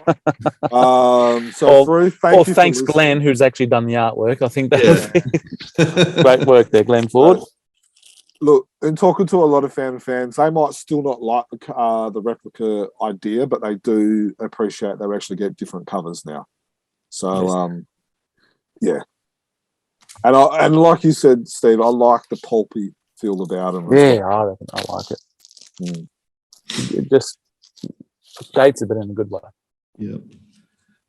thank you. Thanks, Glenn, who's actually done the artwork. I think that great work there, Glenn Ford. Look, in talking to a lot of fans, they might still not like the replica idea, but they do appreciate they actually get different covers now. So, yeah. And like you said, Steve, I like the pulpy feel about them. Yeah, I reckon I like it. It just dates a bit in a good way. Yeah.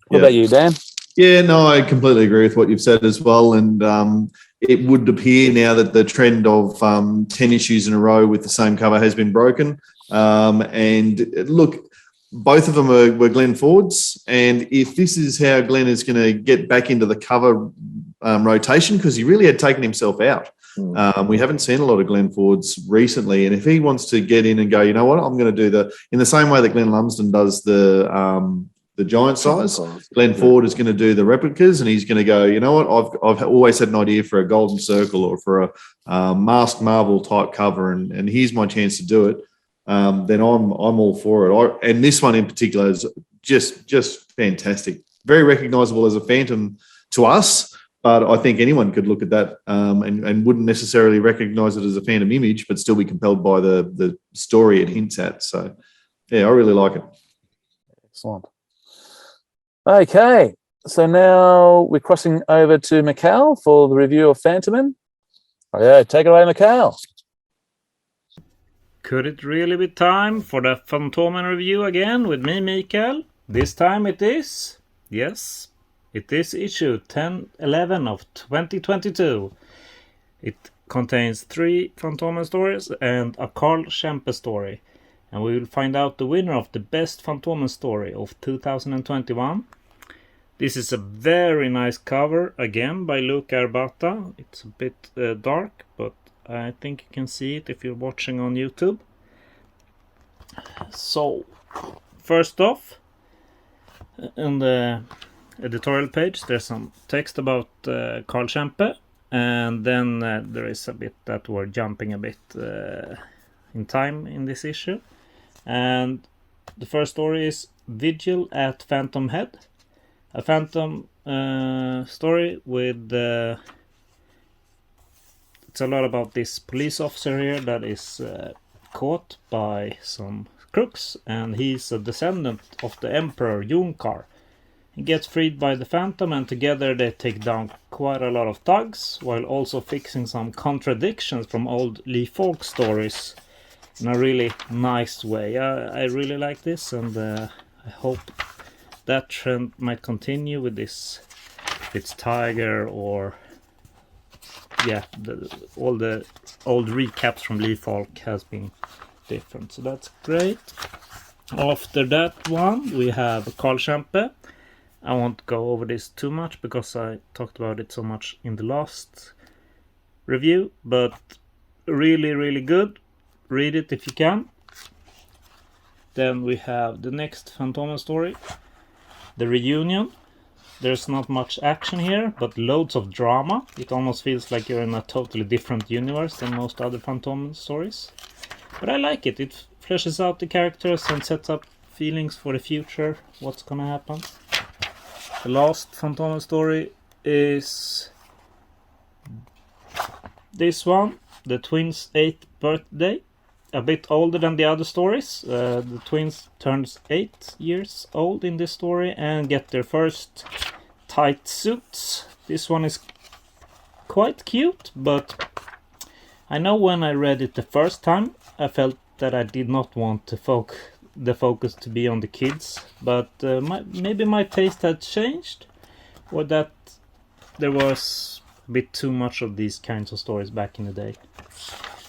What about you, Dan? Yeah, no, I completely agree with what you've said as well. And it would appear now that the trend of 10 issues in a row with the same cover has been broken. And look, both of them were Glenn Ford's. And if this is how Glenn is going to get back into the cover rotation, because he really had taken himself out. We haven't seen a lot of Glenn Ford's recently. And if he wants to get in and go, you know what, I'm going to do in the same way that Glenn Lumsden does the giant size, Glenn Ford is going to do the replicas, and he's going to go, you know what, I've always had an idea for a golden circle or for a masked marble type cover, and here's my chance to do it. Then I'm all for it. And this one in particular is just fantastic. Very recognizable as a Phantom to us, but I think anyone could look at that and wouldn't necessarily recognize it as a Phantom image, but still be compelled by the story it hints at. So, yeah, I really like it. Excellent. Okay, so now we're crossing over to Mikael for the review of Fantomen. Oh, yeah, take it away, Mikael. Could it really be time for the Fantomen review again with me, Mikael? This time it is. Yes, it is issue 1011 of 2022. It contains 3 Fantomen stories and a Carl Schempe story. And we will find out the winner of the best Fantomen story of 2021. This is a very nice cover, again, by Luca Arbata. It's a bit dark, but I think you can see it if you're watching on YouTube. So, first off, on the editorial page, there's some text about Carl Schempe, and then there is a bit that we're jumping a bit in time in this issue. And the first story is Vigil at Phantom Head. A Phantom story with it's a lot about this police officer here that is caught by some crooks, and he's a descendant of the Emperor Junkar. He gets freed by the Phantom, and together they take down quite a lot of thugs, while also fixing some contradictions from old Falk stories in a really nice way. I really like this, and I hope that trend might continue with this. It's Tiger or all the old recaps from Falk has been different, so that's great. After that one we have Carl Schempe. I won't go over this too much because I talked about it so much in the last review, but really, really good. Read it if you can. Then we have the next Fantomen story, The Reunion. there's not much action here, but loads of drama. It almost feels like you're in a totally different universe than most other Fantomen stories. But I like it. It fleshes out the characters and sets up feelings for the future, what's gonna happen. The last Fantomen story is this one, the twins' 8th birthday. A bit older than the other stories. The twins turns 8 years old in this story and get their first tight suits. This one is quite cute, but I know when I read it the first time, I felt that I did not want the focus to be on the kids, but maybe my taste had changed, or that there was a bit too much of these kinds of stories back in the day.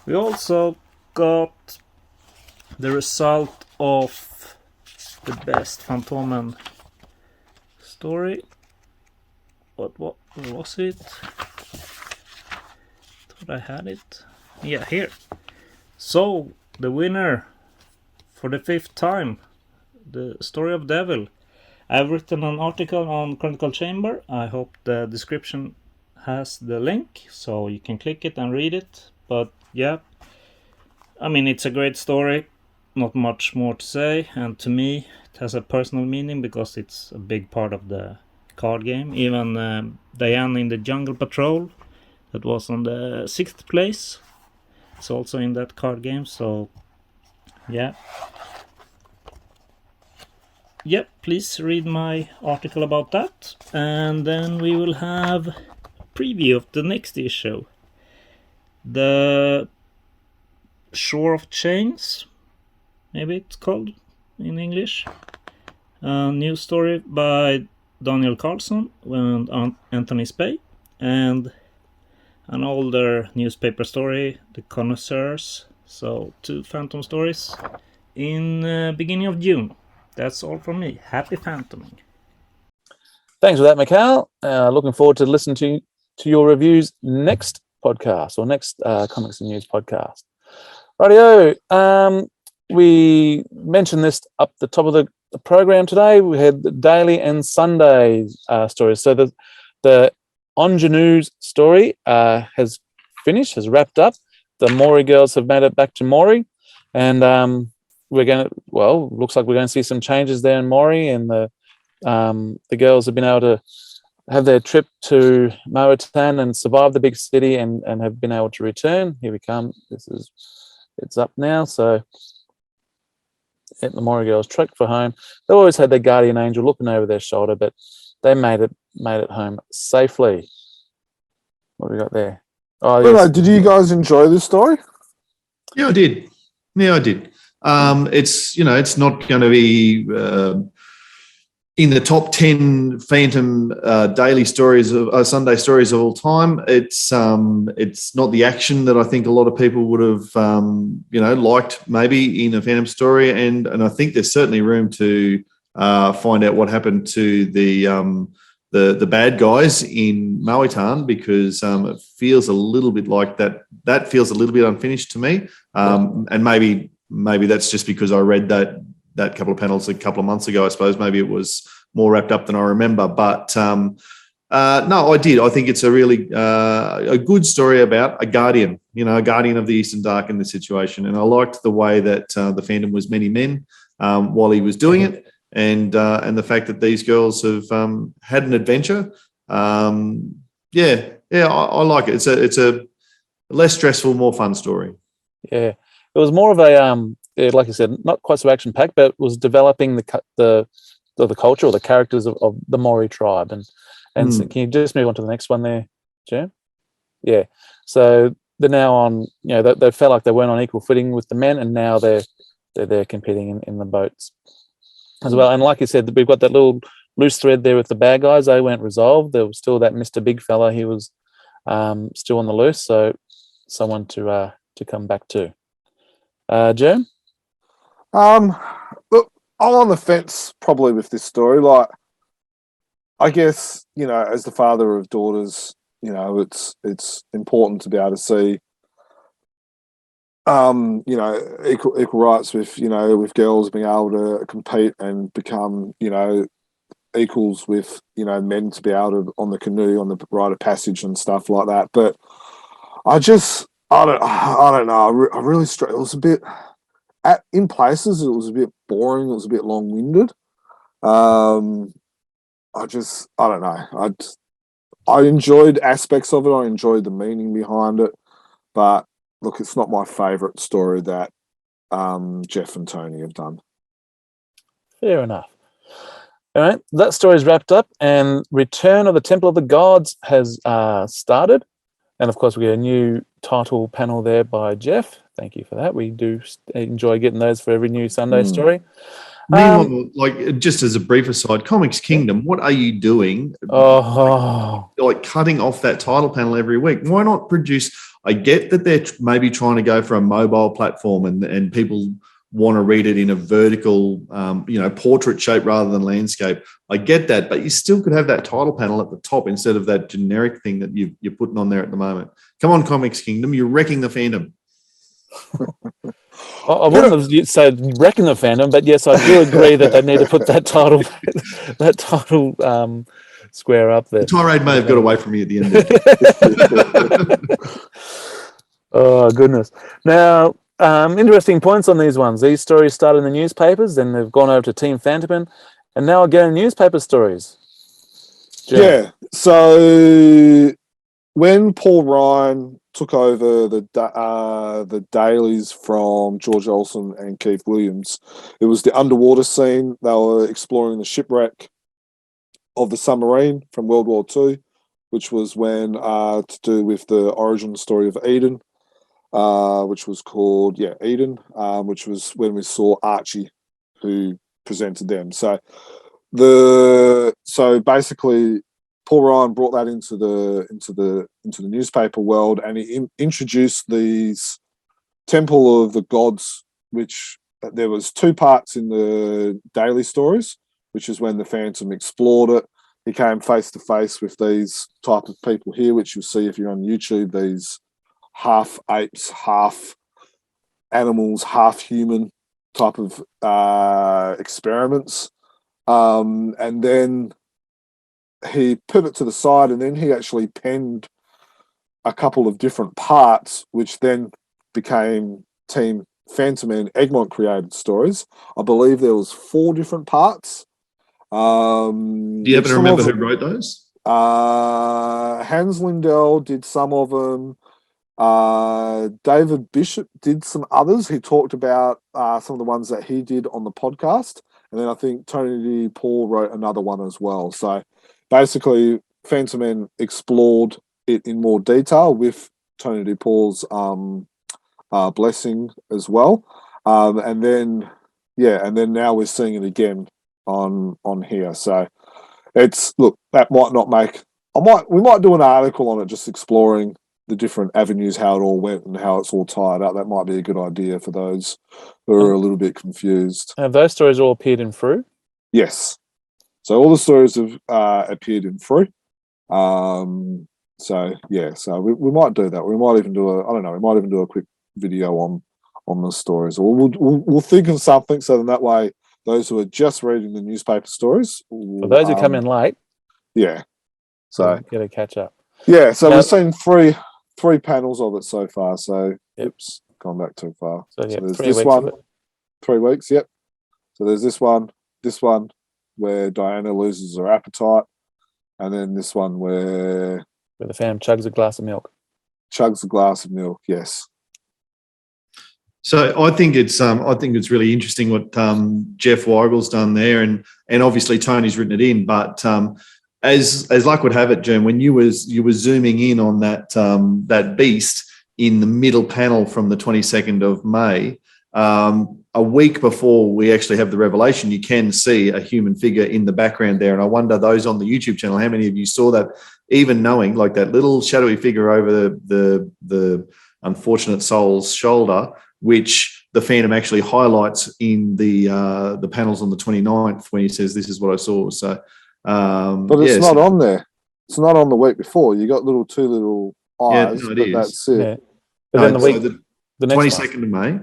We also got the result of the best Fantomen story. What was it? Thought I had it. Yeah, here. So the winner for the 5th time, the Story of Devil. I've written an article on Chronicle Chamber. I hope the description has the link so you can click it and read it. But yeah, I mean, it's a great story, not much more to say, and to me it has a personal meaning because it's a big part of the card game. Even Diane in the Jungle Patrol, that was on the 6th place, it's also in that card game, so yeah. Yep, please read my article about that, and then we will have a preview of the next issue. The Shore of Chains, maybe it's called in English. A new story by Daniel Carlson and Anthony Spey, and an older newspaper story, The Connoisseurs. So 2 Phantom stories in beginning of June. That's all from me. Happy Phantoming. Thanks for that, Mikael. Looking forward to listening to your reviews next podcast or next Comics and News podcast. Rightio. We mentioned this up the top of the program today. We had the daily and Sunday stories. So the Ingenue's story has finished, has wrapped up. The Maury girls have made it back to Maury, and looks like we're going to see some changes there in Maury, and the girls have been able to have their trip to Moatan and survive the big city, and have been able to return. Here we come. It's up now. So the Maury girls trek for home. They always had their guardian angel looking over their shoulder, but they made it home safely. What have we got there? Oh, yes. Did you guys enjoy this story? Yeah, I did. It's not going to be in the top 10 Phantom daily stories of Sunday stories of all time. It's not the action that I think a lot of people would have liked maybe in a Phantom story, and I think there's certainly room to find out what happened to the bad guys in Moatan, because it feels a little bit like that feels a little bit unfinished to me, and maybe that's just because I read that couple of panels a couple of months ago. I suppose maybe it was more wrapped up than I remember. But no, I did. I think it's a really a good story about a guardian, a guardian of the Eastern Dark in this situation. And I liked the way that the Phantom was many men while he was doing it, and the fact that these girls have had an adventure. I like it. It's a less stressful, more fun story. Yeah, it was more of a like you said, not quite so action packed, but it was developing the culture or the characters of the Maury tribe. And so can you just move on to the next one there, Jim? Yeah. So they're now on. They felt like they weren't on equal footing with the men, and now they're competing in the boats as well. And like you said, we've got that little loose thread there with the bad guys. They weren't resolved. There was still that Mr. Big Fella. He was still on the loose. So someone to come back to. Jim? Look, I'm on the fence probably with this story. Like, I guess, as the father of daughters, it's important to be able to see, equal rights with, with girls being able to compete and become, equals with, men to be able to on the canoe, on the rite of passage and stuff like that. But I don't know. I really it was a bit in places. It was a bit boring. It was a bit long winded. I don't know. I enjoyed aspects of it. I enjoyed the meaning behind it. But look, it's not my favourite story that Jeff and Tony have done. Fair enough. All right, that story's wrapped up, and Return of the Temple of the Gods has started. And of course, we get a new title panel there by Jeff. Thank you for that. We do enjoy getting those for every new Sunday story. Meanwhile, just as a brief aside, Comics Kingdom, what are you doing? Like cutting off that title panel every week. Why not produce? I get that they're maybe trying to go for a mobile platform and people want to read it in a vertical, portrait shape rather than landscape. I get that, but you still could have that title panel at the top instead of that generic thing that you're putting on there at the moment. Come on, Comics Kingdom, you're wrecking the fandom. I wouldn't have said wrecking the fandom, but yes, I do agree that they need to put that title square up there. The tirade may have got away from me at the end of it. Oh, goodness. Now, interesting points on these ones. These stories started in the newspapers, then they've gone over to Team Fantomen, and now again, newspaper stories. Jim. Yeah. So when Paul Ryan took over the dailies from George Olsen and Keith Williams, it was the underwater scene. They were exploring the shipwreck of the submarine from World War II, which was when to do with the origin story of Eden, which was called Eden, which was when we saw Archie, who presented them. So basically, Paul Ryan brought that into the newspaper world, and he introduced these Temple of the Gods, which there was 2 parts in the daily stories, which is when the Phantom explored it. He came face to face with these type of people here, which you'll see if you're on YouTube, these half apes, half animals, half human type of experiments. And then he put it to the side, and then he actually penned a couple of different parts, which then became Team Fantomen and Egmont created stories. I believe there was 4 different parts. Do you happen to remember who wrote those? Hans Lindell did some of them. David Bishop did some others. He talked about some of the ones that he did on the podcast. And then I think Tony D. Paul wrote another one as well. So basically, Fantomen explored it in more detail with Tony D. Paul's blessing as well. And then now we're seeing it again on here. So that might not make. We might do an article on it, just exploring the different avenues, how it all went and how it's all tied up. That might be a good idea for those who are a little bit confused. Have those stories all appeared in Frew? Yes. So all the stories have appeared in Frew. So we might do that. We might even do a quick video on the stories. Or we'll think of something so then that way those who are just reading the newspaper stories, for those who come in late, so get a catch up. Yeah, so we've seen three panels of it so far. So oops, gone back too far. So there's 3 this weeks one, of it. 3 weeks. Yep. So there's this one where Diana loses her appetite, and then this one where the fam chugs a glass of milk. Yes. So I think it's really interesting what Jeff Weigel's done there, and obviously Tony's written it in. But as luck would have it, Jim, when you were zooming in on that beast in the middle panel from the 22nd of May, a week before we actually have the revelation, you can see a human figure in the background there. And I wonder, those on the YouTube channel, how many of you saw that, even knowing like that little shadowy figure over the unfortunate soul's shoulder, which the Phantom actually highlights in the panels on the 29th when he says, "This is what I saw." So, but it's not on there. It's not on the week before. You got two little eyes, no, but that's it. Yeah. But then the 22nd next 22nd of May.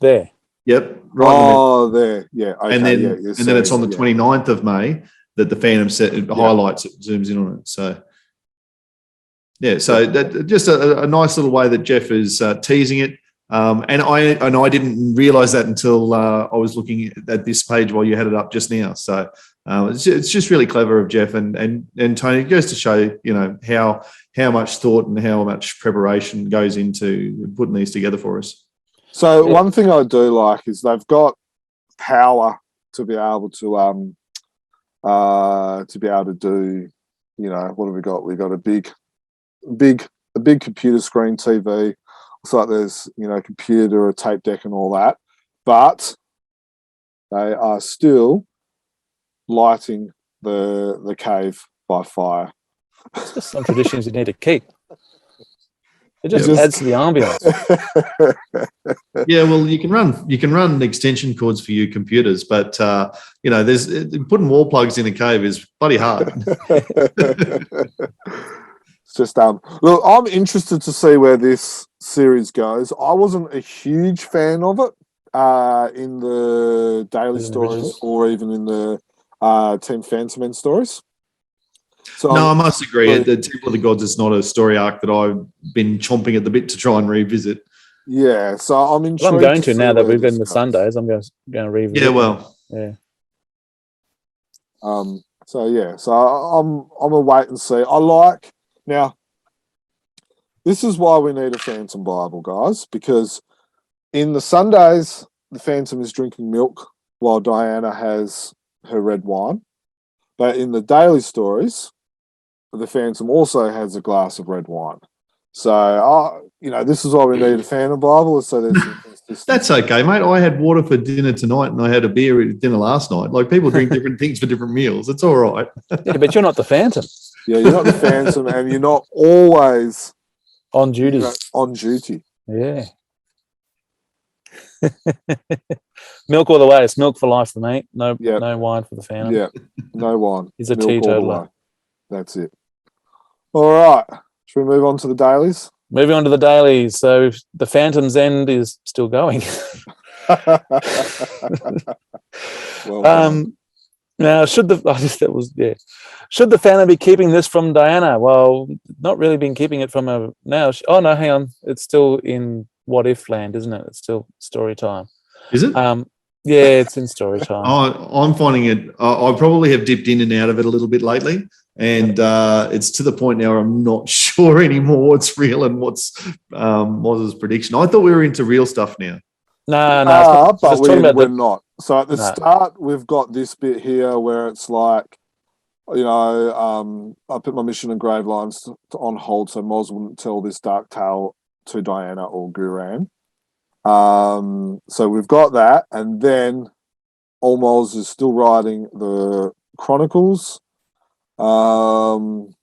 There. Yep. Right in the middle. Oh, there. Yeah. Okay. And then, yeah, and then it's on the 29th of May that the Phantom set highlights it, zooms in on it. So, yeah. So that just a nice little way that Jeff is teasing it. And I didn't realise that until I was looking at this page while you had it up just now. So it's just really clever of Jeff and Tony. It goes to show, you know, how much thought and how much preparation goes into putting these together for us. So one thing I do like is they've got power to be able to do, you know, what have we got? We've got a big computer screen TV. Looks like there's, you know, computer, a tape deck and all that, but they are still lighting the cave by fire. It's just some traditions you need to keep. It just adds to the ambience. Yeah, well, you can run extension cords for your computers, but you know, there's putting wall plugs in a cave is bloody hard. It's just look, I'm interested to see where this series goes. I wasn't a huge fan of it in the daily stories or even in the Team Fantomen stories. So no, I must agree. The Temple of the Gods is not a story arc that I've been chomping at the bit to try and revisit. Yeah, so I'm intrigued. Well, I'm going to now that we've been the Sundays. I'm going to revisit. Yeah, well, yeah. So yeah, so I'm a wait and see. I like now. This is why we need a Phantom Bible, guys, because in the Sundays the Phantom is drinking milk while Diana has her red wine, but in the daily stories, the Phantom also has a glass of red wine. So, you know, this is why we need a Phantom Bible. So there's some consistency. That's okay, mate. I had water for dinner tonight and I had a beer at dinner last night. Like, people drink different things for different meals. It's all right. Yeah, but you're not the Phantom. Yeah, you're not the Phantom and you're not always on duty. You know, on duty. Yeah. Milk all the way. It's milk for life for me. No wine for the Phantom. Yeah, no wine. He's a teetotaler. That's it. All right. Should we move on to the dailies? Moving on to the dailies. So the Phantom's End is still going. Now, should the Phantom be keeping this from Diana? Well, not really been keeping it from her now. Oh no, hang on. It's still in What If land, isn't it? It's still story time. Is it? Yeah, it's in story time. I'm finding it. I probably have dipped in and out of it a little bit lately, and it's to the point now where I'm not sure anymore what's real and what's Moz's prediction. I thought we were into real stuff now. No, but we're not. So at the start, we've got this bit here where it's like, you know, I put my mission and grave lines on hold so Moz wouldn't tell this dark tale to Diana or Guran. So we've got that, and then Moz is still writing the Chronicles, you know,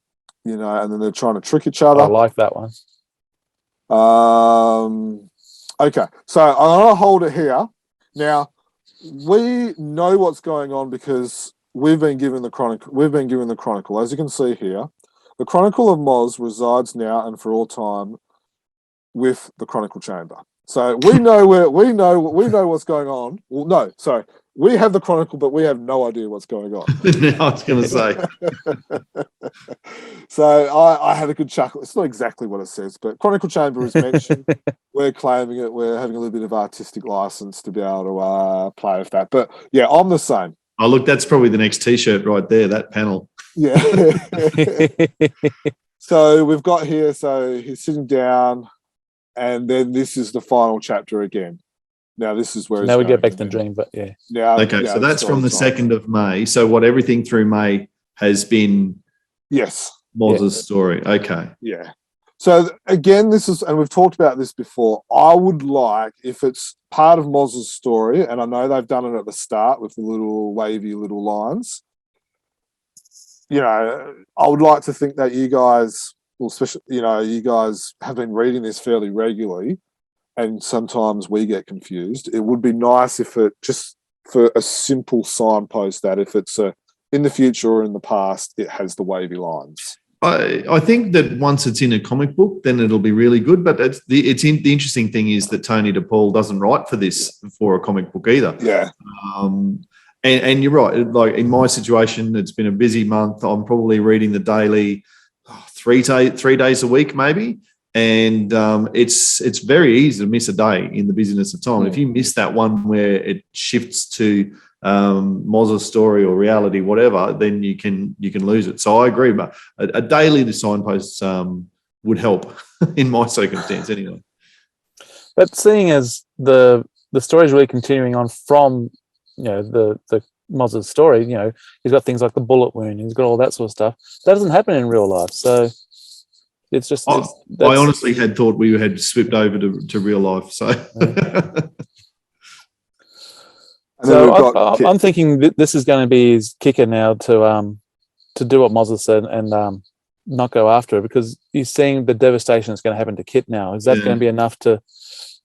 and then they're trying to trick each other. I like that one. Okay, so I'm gonna hold it here. Now we know what's going on because we've been given the Chronicle. As you can see here, the Chronicle of Moz resides now and for all time with the Chronicle Chamber. So we know what's going on. Well, no, sorry. We have the Chronicle, but we have no idea what's going on. Now I was going to say. So I had a good chuckle. It's not exactly what it says, but Chronicle Chamber is mentioned. We're claiming it. We're having a little bit of artistic license to be able to play with that. But yeah, I'm the same. Oh, look, that's probably the next T-shirt right there, that panel. Yeah. So we've got here, so he's sitting down, and then this is the final chapter again. Now this is where. Now we get back to the dream, but yeah. Now, okay, so that's from the 2nd of May. So what, everything through May has been Moz's story. Okay. Yeah. So again, this is, and we've talked about this before. I would like, if it's part of Moz's story, and I know they've done it at the start with the little wavy little lines. You know, I would like to think that you guys, well, especially, you know, you guys have been reading this fairly regularly, and sometimes we get confused. It would be nice if it just for a simple signpost that if it's in the future or in the past, it has the wavy lines. I think that once it's in a comic book, then it'll be really good. But the interesting thing is that Tony DePaul doesn't write for a comic book either. Yeah. And you're right. Like in my situation, it's been a busy month. I'm probably reading the daily 3 days a week, maybe. And it's very easy to miss a day in the busyness of time. If you miss that one where it shifts to Moz's story or reality, whatever, then you can lose it. So I agree, but a daily signpost would help in my circumstance anyway. But seeing as the story is really continuing on from the Moz's story, he's got things like the bullet wound, he's got all that sort of stuff. That doesn't happen in real life, so it's just. I honestly had thought we had slipped over to real life, so. Yeah. So I'm thinking that this is going to be his kicker now to do what Moz has said and not go after it, because he's seeing the devastation that's going to happen to Kit now. Is that going to be enough to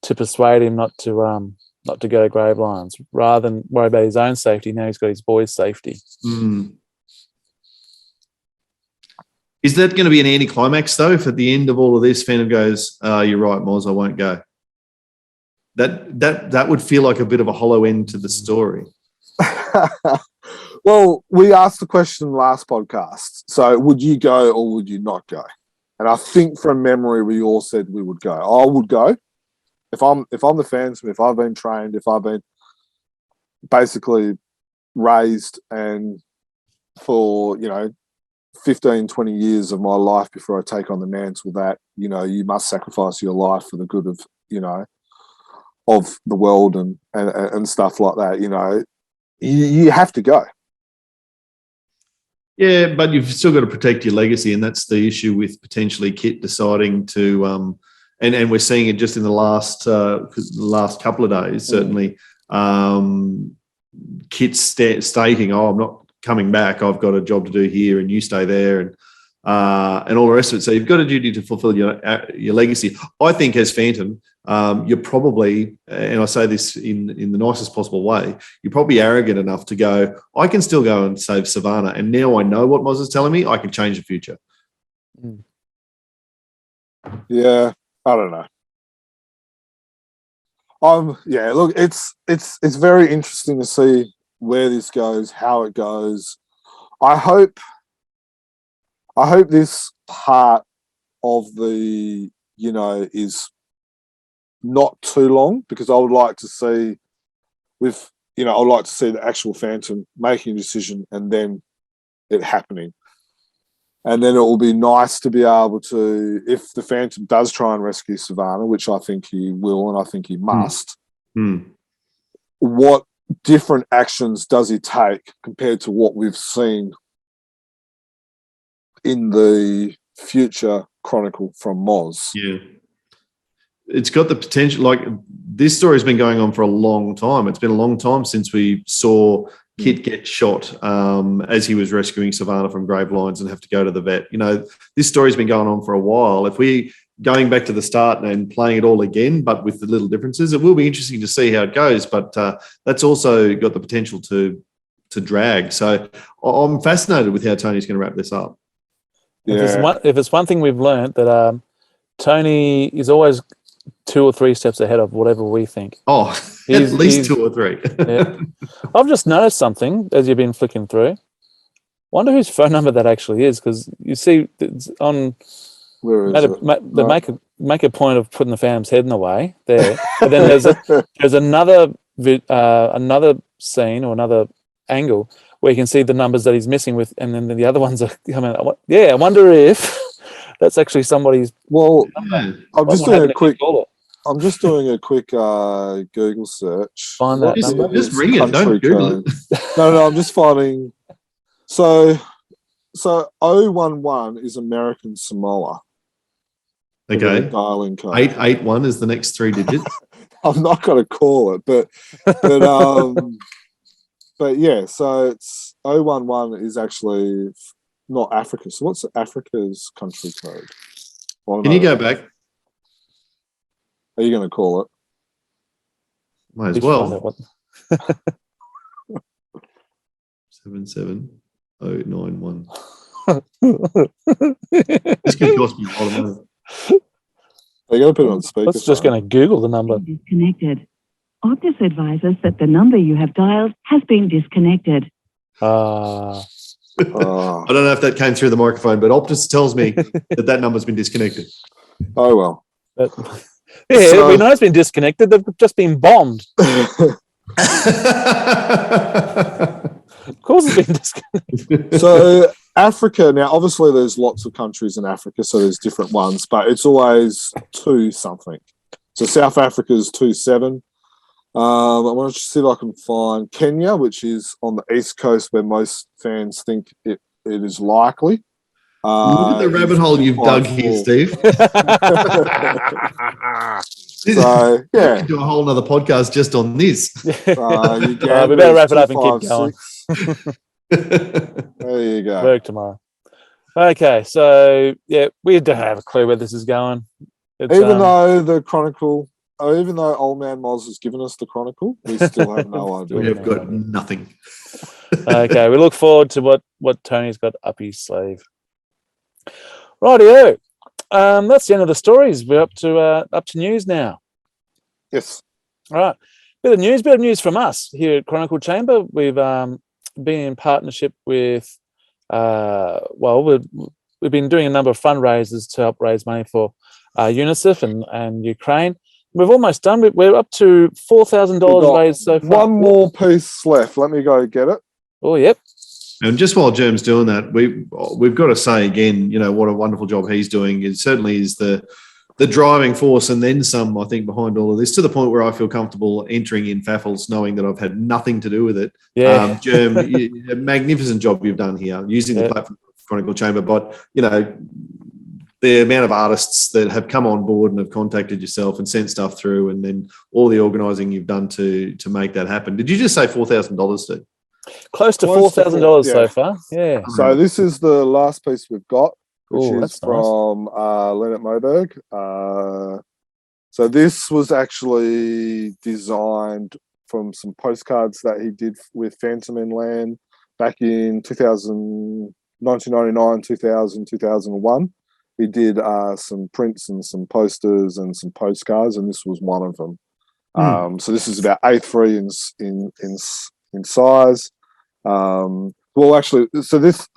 persuade him not to go to Gravelions rather than worry about his own safety? Now he's got his boy's safety. Is that going to be an anticlimax though? If at the end of all of this, Phantom goes, "You're right, Moz, I won't go." That would feel like a bit of a hollow end to the story. Well, we asked the question last podcast. So would you go or would you not go? And I think from memory, we all said we would go. I would go. If I'm the Phantom, if I've been trained, if I've been basically raised and for, 15, 20 years of my life before I take on the mantle that, you must sacrifice your life for the good of, of the world and stuff like that, you have to go. Yeah, but you've still got to protect your legacy, and that's the issue with potentially Kit deciding to, and we're seeing it just in the last couple of days, certainly. Kit's stating, "Oh, I'm not coming back. I've got a job to do here, and you stay there," and all the rest of it. So you've got a duty to fulfil your legacy. I think as Phantom, you're probably, and I say this in the nicest possible way, you're probably arrogant enough to go, "I can still go and save Savannah, and now I know what Moz is telling me, I can change the future." Yeah, I don't know. Look, it's very interesting to see where this goes, how it goes. I hope this part of the, is not too long, because I would like to see I would like to see the actual Phantom making a decision and then it happening. And then it will be nice to be able to, if the Phantom does try and rescue Savannah, which I think he will and I think he must, what different actions does he take compared to what we've seen in the future chronicle from Moz? Yeah. It's got the potential, like this story has been going on for a long time. It's been a long time since we saw Kit get shot as he was rescuing Savannah from Gravelions and have to go to the vet. This story's been going on for a while. If we going back to the start and playing it all again, but with the little differences, it will be interesting to see how it goes. But that's also got the potential to drag. So I'm fascinated with how Tony's going to wrap this up. Yeah. If it's one thing we've learned, that Tony is always 2 or 3 steps ahead of whatever we think. Oh, at least 2 or 3. Yeah. I've just noticed something as you've been flicking through. Wonder whose phone number that actually is, because you see it's on. Where is it? They make a point of putting the Phantom's head in the way there, but then there's another scene or another angle where you can see the numbers that he's missing with, and then the other ones are coming. I wonder if that's actually somebody's. Well, I'm just doing a quick Google search. Find that number. Just ring it. Don't Google it. No. I'm just finding. So 011 is American Samoa. Okay. Dialing code. 881 is the next 3 digits. I'm not going to call it, but yeah. So it's 011 is actually not Africa. So what's Africa's country code? Can you go back? Are you going to call it? Might as well. 77091. This could cost me a lot of money. They're going to put it on speaker. Let's just going to Google the number. Disconnected. Optus advises that the number you have dialed has been disconnected. Oh. I don't know if that came through the microphone, but Optus tells me that number's been disconnected. Oh, well. Yeah, we know it's been disconnected. They've just been bombed. Of course it's been disconnected. So Africa, now obviously there's lots of countries in Africa, so there's different ones, but it's always 2 something. So South Africa is 27. I want to see if I can find Kenya, which is on the east coast where most fans think it is likely. Look at the rabbit hole you've dug here, Steve. So, yeah. We could do a whole other podcast just on this. We better wrap it up and keep going. There you go. Work tomorrow. Okay, so, yeah, we don't have a clue where this is going. Even though the Chronicle, even though Old Man Moz has given us the Chronicle, we still have no idea. We have got nothing. Okay, we look forward to what Tony's got up his sleeve. Rightio. That's the end of the stories. We're up to news now. Yes. All right. Bit of news from us here at Chronicle Chamber. We've been in partnership with we've been doing a number of fundraisers to help raise money for UNICEF and Ukraine. We've almost done. We're up to $4,000 raised so far. One more piece left. Let me go get it. Oh, yep. And just while Germ's doing that, we've got to say again, what a wonderful job he's doing. It certainly is the driving force and then some, I think, behind all of this, to the point where I feel comfortable entering in Faffles knowing that I've had nothing to do with it. Yeah. Germ, a magnificent job you've done here using the platform of Chronicle Chamber. But, the amount of artists that have come on board and have contacted yourself and sent stuff through, and then all the organising you've done to make that happen. Did you just say $4,000, Steve? Close to $4,000 so far. Yeah. So this is the last piece we've got, which is that's from Leonard Moberg. So this was actually designed from some postcards that he did with Fantomen Land back in 1999, 2000, 2001. He did some prints and some posters and some postcards, and this was one of them. So this is about A3 in size. So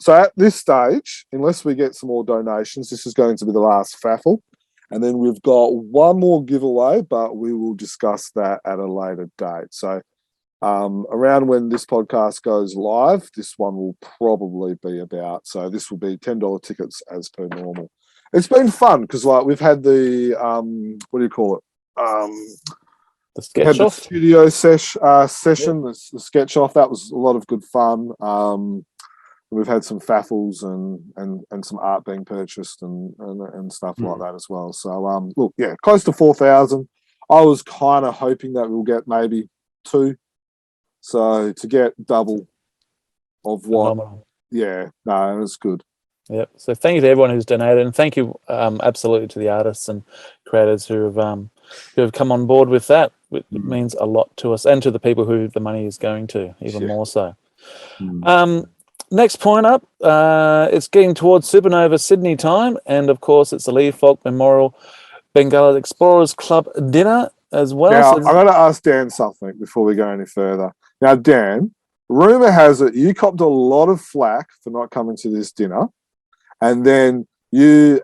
at this stage, unless we get some more donations, this is going to be the last faffle. And then we've got one more giveaway, but we will discuss that at a later date. So around when this podcast goes live, this one will probably be about. So this will be $10 tickets as per normal. It's been fun because we've had the what do you call it? The sketch off? The studio session, the sketch off. That was a lot of good fun. We've had some faffles and some art being purchased and stuff like that as well. So close to 4,000. I was kind of hoping that we'll get maybe 2. So to get double of what? Phenomenal. Yeah, no, it was good. Yep. So thank you to everyone who's donated, and thank you absolutely to the artists and creators who have come on board with that. It means a lot to us and to the people who the money is going to, even more so. Next point up, it's getting towards Supernova Sydney time, and of course it's the Lee Falk Memorial Bengala Explorers Club dinner as well. Now, I'm going to ask Dan something before we go any further. Now, Dan, rumour has it you copped a lot of flack for not coming to this dinner. And then the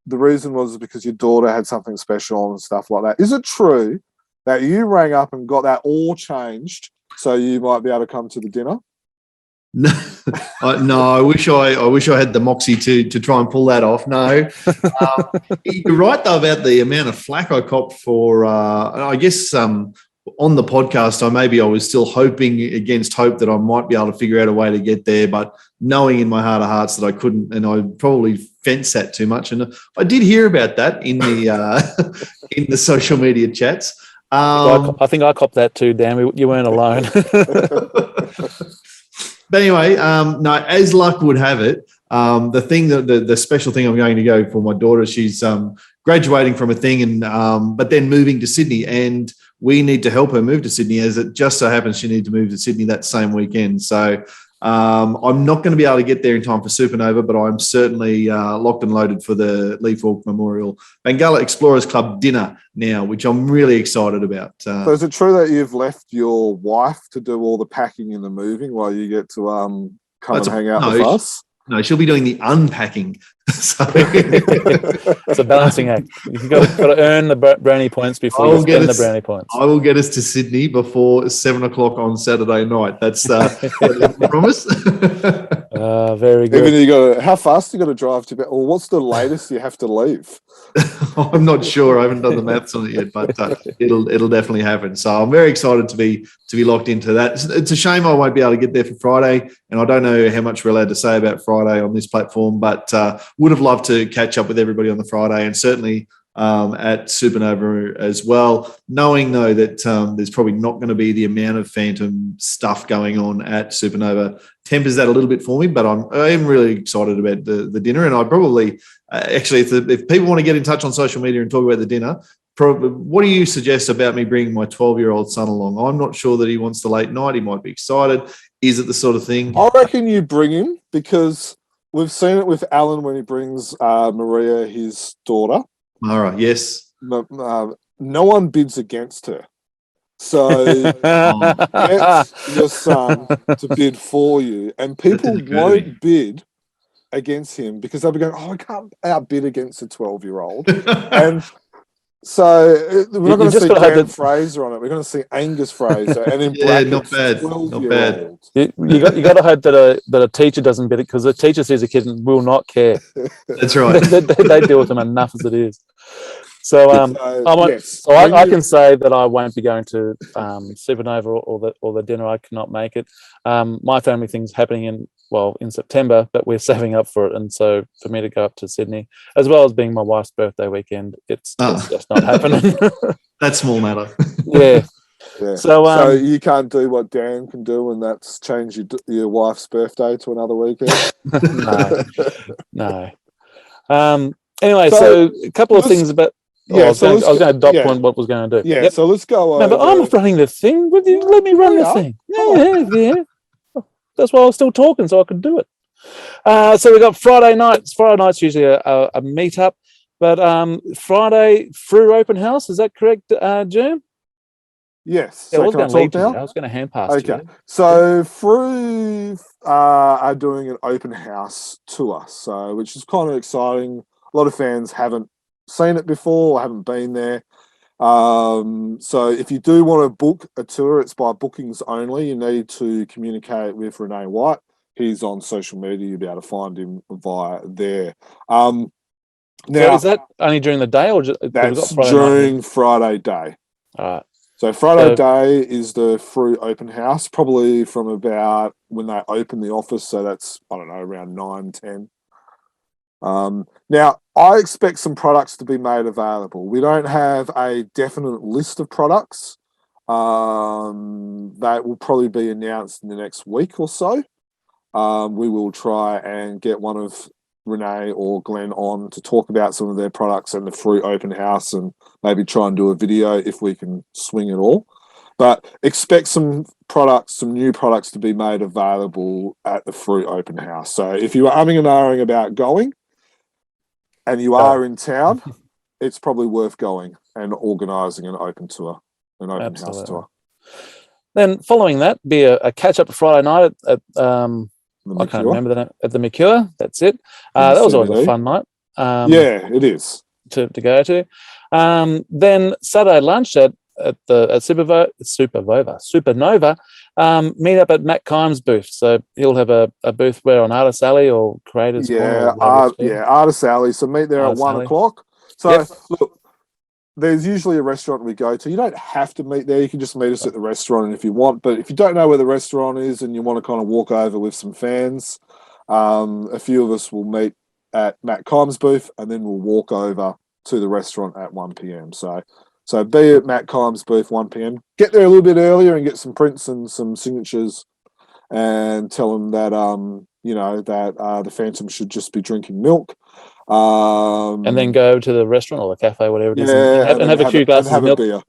reason was because your daughter had something special and stuff like that. Is it true that you rang up and got that all changed so you might be able to come to the dinner? No, I wish I had the moxie to try and pull that off. No, you're right though about the amount of flack I copped for. I guess on the podcast, I was still hoping against hope that I might be able to figure out a way to get there, but knowing in my heart of hearts that I couldn't, and I probably fenced that too much. And I did hear about that in the in the social media chats. I think I copped that too, Dan. You weren't alone. But anyway, no, as luck would have it, the special thing I'm going to go for my daughter, she's graduating from a thing and but then moving to Sydney, and we need to help her move to Sydney, as it just so happens she needs to move to Sydney that same weekend. So I'm not going to be able to get there in time for Supernova, but I'm certainly locked and loaded for the Lee Falk Memorial Bangala Explorers Club dinner now, which I'm really excited about. So is it true that you've left your wife to do all the packing and the moving while you get to come and hang out with us? No, she'll be doing the unpacking. So It's a balancing act. You've got to earn the brownie points before you spend the brownie points. I will get us to Sydney before 7 o'clock on Saturday night. That's the promise. Very good. Even how fast you got to drive to bed? Or what's the latest you have to leave? I'm not sure. I haven't done the maths on it yet, but it'll definitely happen. So I'm very excited to be locked into that. It's a shame I won't be able to get there for Friday, and I don't know how much we're allowed to say about Friday on this platform, but would have loved to catch up with everybody on the Friday, and certainly at Supernova as well, knowing though that there's probably not going to be the amount of Phantom stuff going on at Supernova tempers that a little bit for me, but I am really excited about the dinner, and I probably actually if people want to get in touch on social media and talk about the dinner, probably, what do you suggest about me bringing my 12-year-old son along? I'm not sure that he wants the late night. He might be excited. Is it the sort of thing? I reckon you bring him, because we've seen it with Alan when he brings Maria, his daughter. Mara, yes. No one bids against her. So get your son to bid for you, and people won't bid against him because they'll be going, I can't outbid against a 12-year-old. And so we're not going to see Dan Fraser on it. We're going to see Angus Fraser, and in brackets, not bad. Not bad. You got to hope that a teacher doesn't bid it, because the teacher sees a kid and will not care. That's right. they deal with them enough as it is. So I can say that I won't be going to Supernova or the dinner. I cannot make it. My family thing's happening in September, but we're saving up for it, and so for me to go up to Sydney, as well as being my wife's birthday weekend, it's just not happening. That's small matter. Yeah. So you can't do what Dan can do, and that's change your wife's birthday to another weekend. No. Anyway, so a couple of things about. I was going to dot point what was going to do. Yeah, yep. So let's go over. No, but I'm running the thing. Let me run the thing. Yeah. That's why I was still talking, so I could do it. So we got Friday nights. Friday night's usually a meet-up. But Friday, Frew open house. Is that correct, Jim? Yes. Yeah, so I was going to hand pass to you. Okay. So Frew are doing an open house tour, which is kind of exciting. A lot of fans haven't seen it before or haven't been there. So if you do want to book a tour, it's by bookings only. You need to communicate with Renee White. He's on social media. You'll be able to find him via there. Now, so is that only during the day, or that's during Friday day? All right. So Friday day is the Frew open house, probably from about when they open the office. So that's, I don't know, around 9-10. Now, I expect some products to be made available. We don't have a definite list of products. That will probably be announced in the next week or so. We will try and get one of Renee or Glenn on to talk about some of their products and the Frew open house, and maybe try and do a video if we can swing it all. But expect some new products to be made available at the Frew open house. So if you are umming and ahhing about going, and you are in town, it's probably worth going and organising an open tour, an open house tour. Then following that, be a catch-up Friday night at I can't remember the name, at the McCure. That's it. That was always a fun night. Yeah, it is. To go to. Then Saturday lunch at Supernova, meet up at Matt Kyme's booth. So he'll have a booth where on Artist Alley or Creators Corner. Artist Alley. So meet there at 1 o'clock. So look, there's usually a restaurant we go to. You don't have to meet there. You can just meet us at the restaurant if you want. But if you don't know where the restaurant is and you want to kind of walk over with some fans, a few of us will meet at Matt Kyme's booth, and then we'll walk over to the restaurant at 1 p.m. So be at Matt Kyme's booth 1 p.m. Get there a little bit earlier and get some prints and some signatures, and tell them that the Phantom should just be drinking milk. And then go to the restaurant or the cafe, whatever it is, and have a few glasses of milk, beer.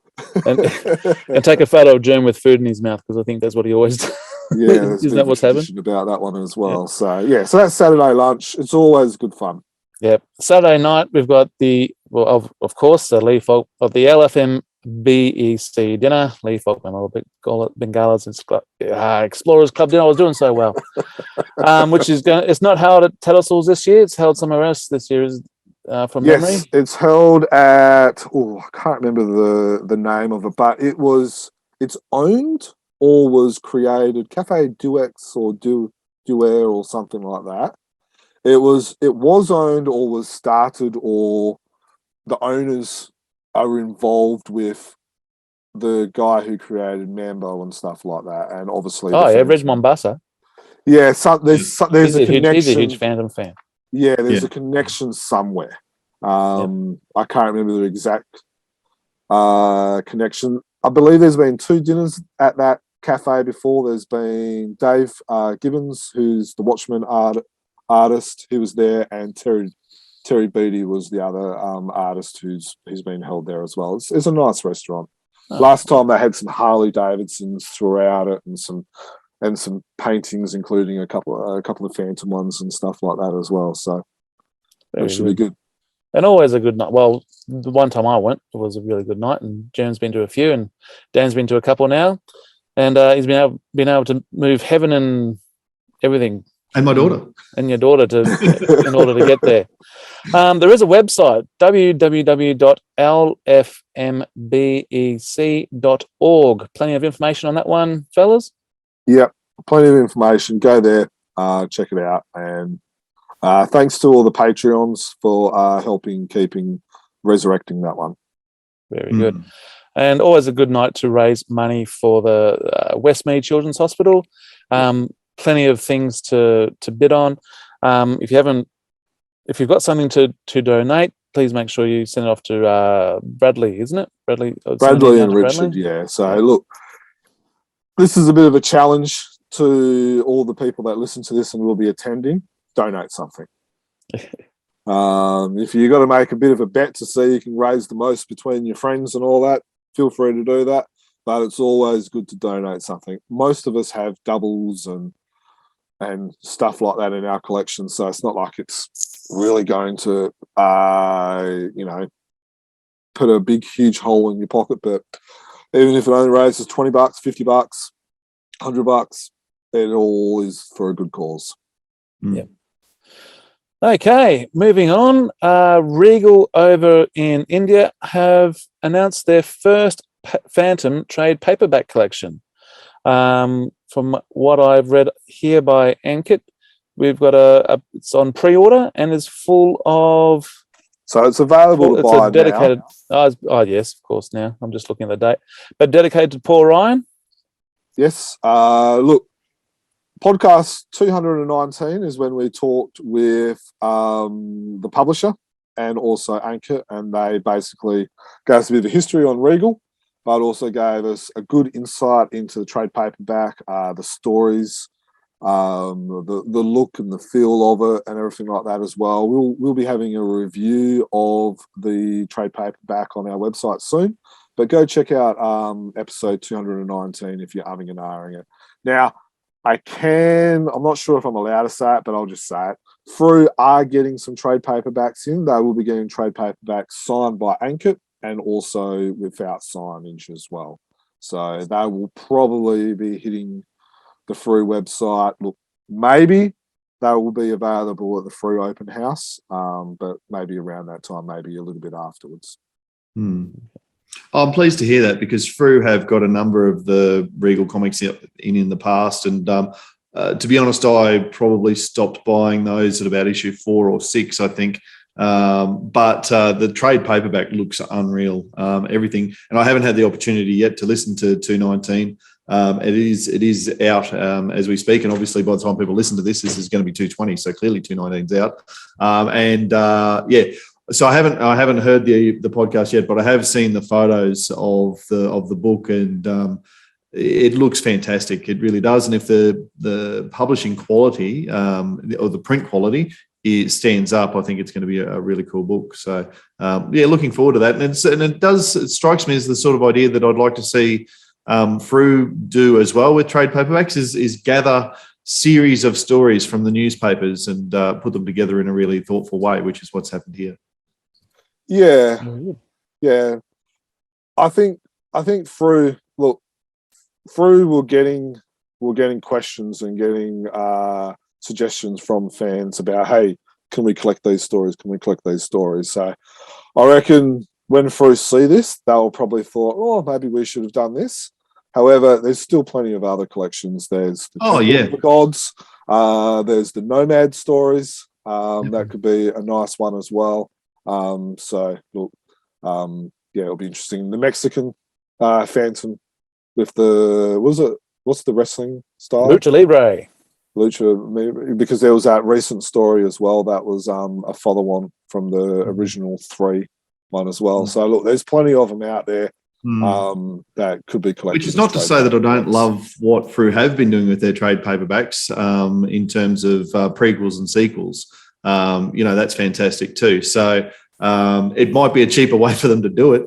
and take a photo of Jim with food in his mouth, because I think that's what he always does. Yeah, there's Isn't been that a what's happened? tradition about that one as well. So so that's Saturday lunch. It's always good fun. Yep. Saturday night we've got of course the Lee Falk of the LFM BEC dinner. Lee Falk Bengalas Explorers Club dinner. I was doing so well. Which is it's not held at Tattersalls this year. It's held somewhere else this year. Is from memory. Yes, it's held at I can't remember the name of it, but it's owned or was created Cafe Duex or Duer or something like that. It was owned or was started, or the owners are involved with the guy who created Mambo and stuff like that, and obviously Reg Mombasa. Yeah, there's a connection. He's a huge Phantom fan. Yeah, there's a connection somewhere. I can't remember the exact connection. I believe there's been 2 dinners at that cafe before. There's been Dave Gibbons, who's the Watchman artist, who was there, and Terry Beattie was the other artist who's been held there as well. It's a nice restaurant. Last time they had some Harley Davidsons throughout it, and some paintings, including a couple of Phantom ones and stuff like that as well. So it should be good. And always a good night. Well, the one time I went, it was a really good night, and Jam's been to a few, and Dan's been to a couple now, and he's been able to move heaven and everything. And my daughter. And your daughter in order to get there. There is a website, www.lfmbec.org. Plenty of information on that one, fellas. Yep, plenty of information. Go there, check it out, and thanks to all the Patreons for keeping resurrecting that one. Very good. And always a good night to raise money for the Westmead Children's Hospital. Plenty of things to bid on. If you've got something to donate, please make sure you send it off to Bradley, isn't it? Bradley and Richard. Yeah. So look, this is a bit of a challenge to all the people that listen to this and will be attending. Donate something. If you've got to make a bit of a bet to see you can raise the most between your friends and all that, feel free to do that. But it's always good to donate something. Most of us have doubles and stuff like that in our collection, so it's not like it's really going to put a big huge hole in your pocket. But even if it only raises $20, $50, $100, it all is for a good cause. Yep. Okay, moving on. Regal over in India have announced their first Phantom trade paperback collection. From what I've read here by Ankit, we've got it's on pre-order and is full of. So it's available to buy dedicated, now. Oh yes, of course. Now I'm just looking at the date, but dedicated to Paul Ryan. Yes. Look, podcast 219 is when we talked with the publisher and also Ankit, and they basically gave us a bit of a history on Regal, but also gave us a good insight into the trade paperback, the stories, the look and the feel of it, and everything like that as well. We'll be having a review of the trade paperback on our website soon, but go check out episode 219 if you're umming and ahhing it. Now, I'm not sure if I'm allowed to say it, but I'll just say it. Frew are getting some trade paperbacks in. They will be getting trade paperbacks signed by Ankit and also without signage as well. So they will probably be hitting the Frew website. Look, maybe they will be available at the Frew open house, but maybe around that time, maybe a little bit afterwards. I'm pleased to hear that, because Frew have got a number of the Regal comics in the past, and to be honest, I probably stopped buying those at about issue 4 or 6, I think. But the trade paperback looks unreal. Everything, and I haven't had the opportunity yet to listen to 219. It is out as we speak, and obviously by the time people listen to this is going to be 220. So clearly 219's out. So I haven't heard the podcast yet, but I have seen the photos of the book, and it looks fantastic. It really does. And if the publishing quality or the print quality stands up, I think it's going to be a really cool book. So looking forward to that. And it strikes me as the sort of idea that I'd like to see Frew do as well with trade paperbacks is gather series of stories from the newspapers and put them together in a really thoughtful way, which is what's happened here. Yeah, yeah. I think Frew were getting questions and getting suggestions from fans about, hey, can we collect these stories? Can we collect these stories? So I reckon when Frew see this, they'll probably thought, oh, maybe we should have done this. However, there's still plenty of other collections. There's the Gods. There's the Nomad stories. That could be a nice one as well. So look, it'll be interesting. The Mexican Phantom with what's the wrestling style? Lucha Libre. Lucha, because there was that recent story as well that was a follow-on from the original 3 one as well. So look, there's plenty of them out there that could be collected. Which is not to say that I don't love what Frew have been doing with their trade paperbacks in terms of prequels and sequels. That's fantastic too. So it might be a cheaper way for them to do it.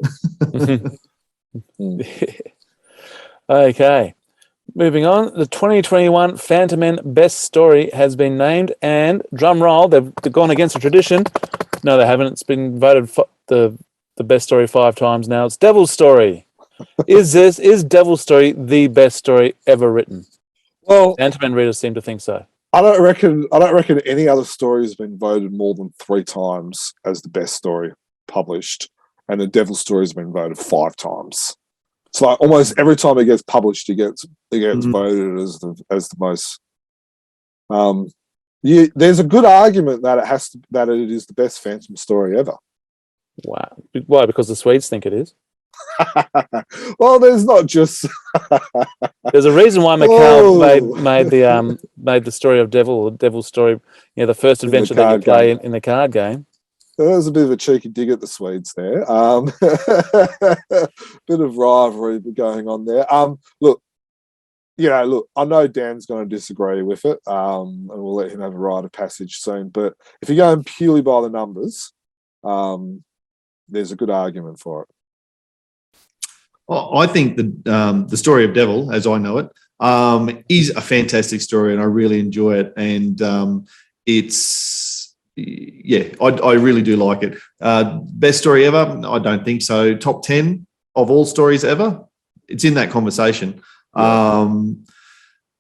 Okay. Moving on, the 2021 Fantomen Best Story has been named, and drum roll, they've gone against the tradition. No, they haven't. It's been voted the best story 5 times now. It's Devil's Story. Is Devil's Story the best story ever written? Well, Fantomen readers seem to think so. I don't reckon any other story has been voted more than 3 times as the best story published, and the Devil's Story has been voted 5 times. It's like almost every time it gets published, it gets voted as the most. There's a good argument that it is the best Phantom story ever. Wow. Why? Because the Swedes think it is? Well, there's not just. There's a reason why Mikael made the story of Devil's Story, the first adventure that you play in the card game. That was a bit of a cheeky dig at the Swedes there. Bit of rivalry going on there. Look, I know Dan's going to disagree with it, and we'll let him have a rite of passage soon. But if you're going purely by the numbers, there's a good argument for it. Well, I think the story of Devil, as I know it, is a fantastic story, and I really enjoy it. And I really do like it. Best story ever? I don't think so. Top 10 of all stories ever? It's in that conversation. Yeah.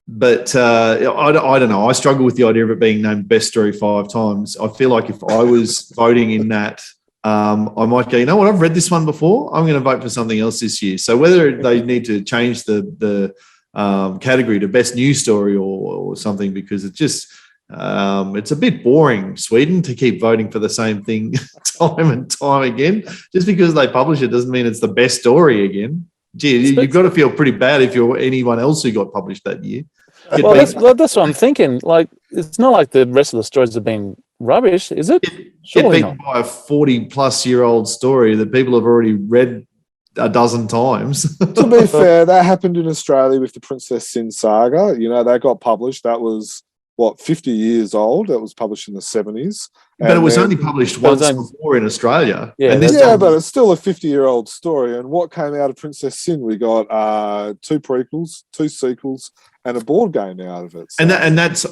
But I don't know. I struggle with the idea of it being named best story 5 times. I feel like if I was voting in that, I might go, you know what, I've read this one before. I'm going to vote for something else this year. So whether they need to change the category to best news story or something, because it's just it's a bit boring, Sweden, to keep voting for the same thing time and time again. Just because they publish it doesn't mean it's the best story again. Gee, you've got to feel pretty bad if you're anyone else who got published that year. Well, that's what I'm thinking. Like, it's not like the rest of the stories have been rubbish, is it? Surely not. By a 40-plus-year-old story that people have already read a dozen times. To be fair, that happened in Australia with the Princess Sin saga. That got published. That was, 50 years old. That was published in the 70s. But it was only published once before in Australia. Yeah, but it's still a 50-year-old story. And what came out of Princess Sin? We got 2 prequels, 2 sequels, and a board game out of it. So. And that's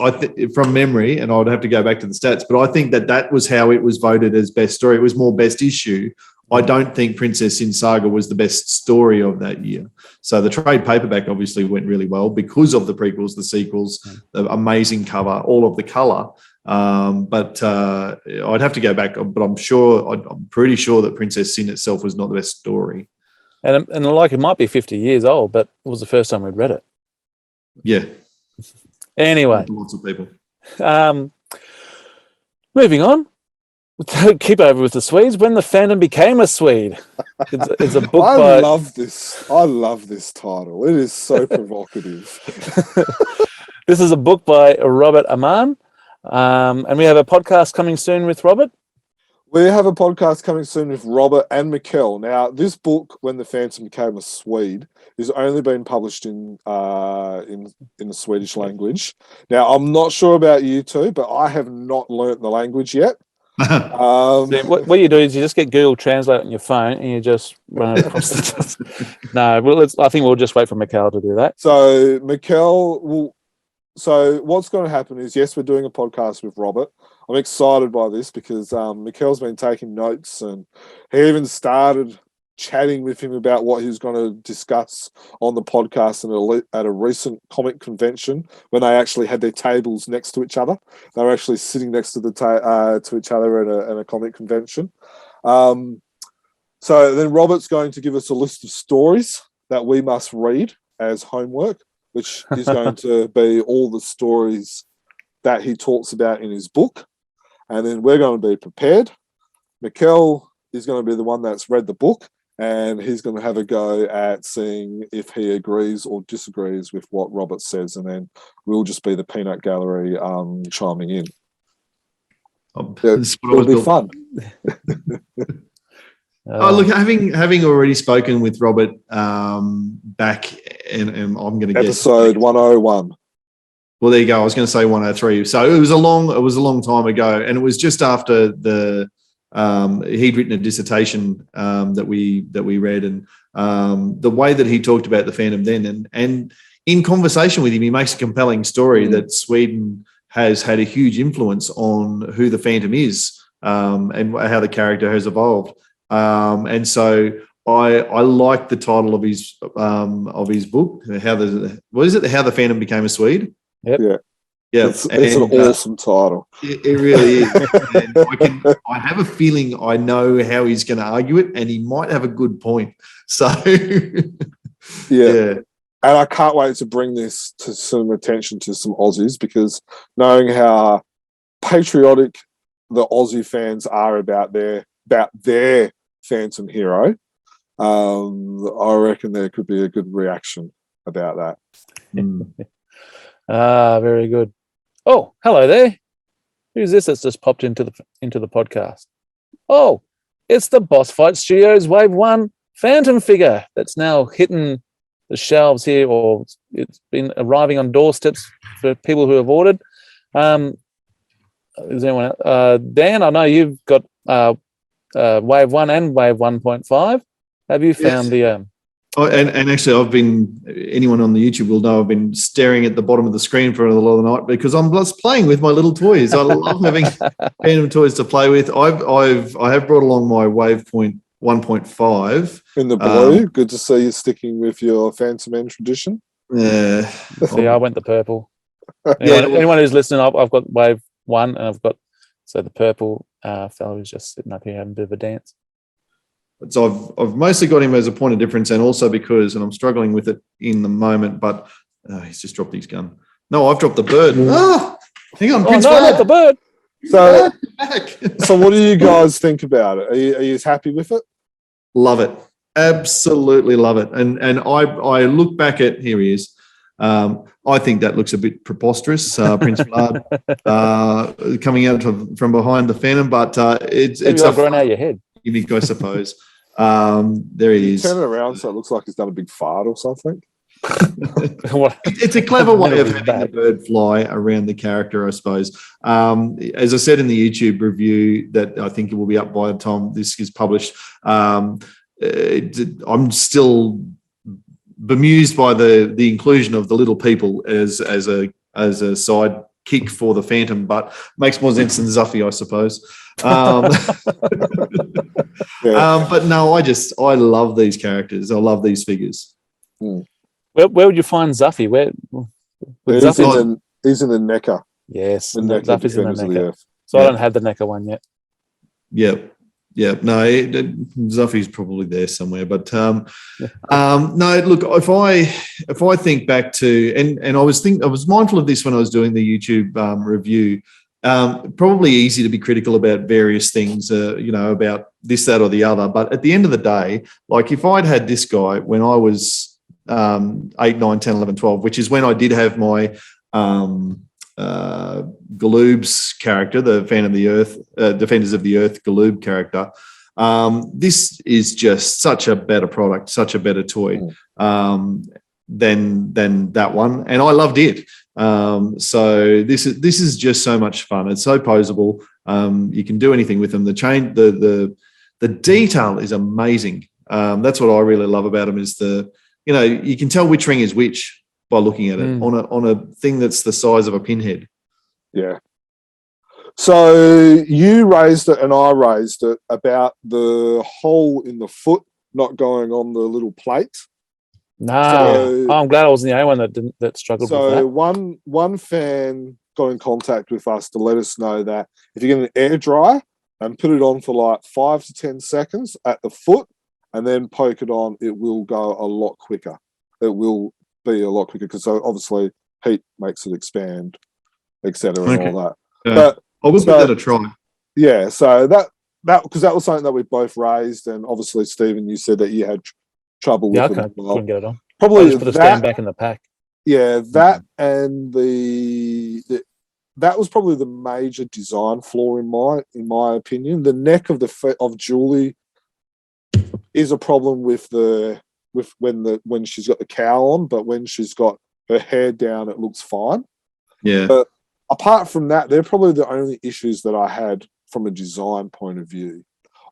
from memory, and I'd have to go back to the stats, but I think that was how it was voted as best story. It was more best issue. I don't think Princess Sin Saga was the best story of that year. So the trade paperback obviously went really well because of the prequels, the sequels, the amazing cover, all of the colour. But I'd have to go back, but I'm pretty sure that Princess Sin itself was not the best story. And it might be 50 years old, but it was the first time we'd read it. Yeah. Anyway. Lots of people. Moving on. Keep over with the Swedes. When the Phantom Became a Swede. It's a book I love this title. It is so provocative. This is a book by Robert Amann. And we have a podcast coming soon with Robert. We have a podcast coming soon with Robert and Mikael. Now, this book, When the Phantom Became a Swede, is only been published in the Swedish language. Now, I'm not sure about you two, but I have not learnt the language yet. See, what you do is you just get Google Translate on your phone and you just run it across the. No, well, I think we'll just wait for Mikael to do that. So Mikael will. So what's going to happen is, yes, we're doing a podcast with Robert. I'm excited by this because Mikael's been taking notes, and he even started chatting with him about what he was going to discuss on the podcast at a recent comic convention when they actually had their tables next to each other. They were actually sitting next to to each other at a comic convention. So then Robert's going to give us a list of stories that we must read as homework, which is going to be all the stories that he talks about in his book. And then we're going to be prepared. Mikael is going to be the one that's read the book, and he's going to have a go at seeing if he agrees or disagrees with what Robert says, and then we'll just be the peanut gallery chiming in. It'll be fun. Look, having already spoken with Robert back, and I'm going to get episode 101. Well, there you go. I was going to say 103. So it was a long time ago, and it was just after he'd written a dissertation that we read, and the way that he talked about the Phantom then, and in conversation with him, he makes a compelling story that Sweden has had a huge influence on who the Phantom is, and how the character has evolved. And so I like the title of his book. How the Phantom became a Swede. Yep. Yeah. It's an awesome title. It really is. And I have a feeling I know how he's going to argue it, and he might have a good point. So, yeah. And I can't wait to bring this to some attention to some Aussies, because knowing how patriotic the Aussie fans are about their Phantom hero, I reckon there could be a good reaction about that. Very good. Oh, hello there. Who's this that's just popped into the podcast? Oh, it's the Boss Fight Studios Wave 1 Phantom figure that's now hitting the shelves here, or it's been arriving on doorsteps for people who have ordered. Is anyone else? Dan, I know you've got Wave 1 and Wave 1.5. Have you found the... and actually, anyone on the YouTube will know I've been staring at the bottom of the screen for a lot of the night because I'm just playing with my little toys. I love having Phantom toys to play with. I have brought along my Wave 1.5 in the blue. Good to see you sticking with your Phantom Man tradition. Yeah, see, I went the purple. Anyone who's listening, I've got Wave 1, and I've got the purple fellow who's just sitting up here having a bit of a dance. So I've mostly got him as a point of difference, and also because, and I'm struggling with it in the moment, but he's just dropped his gun. No, I've dropped the bird. Oh, hang on, Prince not the bird. So what do you guys think about it? Are you happy with it? Love it. Absolutely love it. And I look back at, here he is. I think that looks a bit preposterous, Prince Vlad coming out from behind the Phantom, but it's grown out of your head. Gimmick, I suppose. There he is. Turn it around so it looks like he's done a big fart or something. It's a clever way of having the bird fly around the character, I suppose. As I said in the YouTube review that I think it will be up by the time this is published, I'm still bemused by the inclusion of the little people as a side kick for the Phantom, but makes more sense than Zuffy, I suppose. But no, I love these characters. I love these figures. Where would you find Zuffy? He's in the NECA. Yes, Zuffy's in the NECA. So I don't have the NECA one yet. Yep. Yeah, no, Zuffy's probably there somewhere. But no, look, if I think back to, and I was mindful of this when I was doing the YouTube review. Probably easy to be critical about various things, about this, that, or the other. But at the end of the day, like if I'd had this guy when I was 8, 9, 10, 11, 12, which is when I did have my Galoob's character, the Fan of the Earth, Defenders of the Earth Galoob character. This is just such a better product, such a better toy than that one, and I loved it. So this is just so much fun. It's so poseable. You can do anything with them. The detail is amazing. That's what I really love about them is you can tell which ring is which by looking at it on a thing that's the size of a pinhead. Yeah. So you raised it and I raised it about the hole in the foot not going on the little plate. No, I'm glad I wasn't the only one that struggled with that. So one fan got in contact with us to let us know that if you get an air dryer and put it on for like 5 to 10 seconds at the foot and then poke it on, it will go a lot quicker. It will be a lot quicker because obviously heat makes it expand, etc. and all that. But I will give that a try. Yeah, so that because that was something that we both raised, and obviously, Stephen, you said that you had trouble with it. I couldn't get it on. Probably just put a stand back in the pack. Yeah, that and that was probably the major design flaw in my opinion. The neck of Julie is a problem with when she's got the cowl on, but when she's got her hair down, it looks fine. Yeah. But apart from that, they're probably the only issues that I had from a design point of view.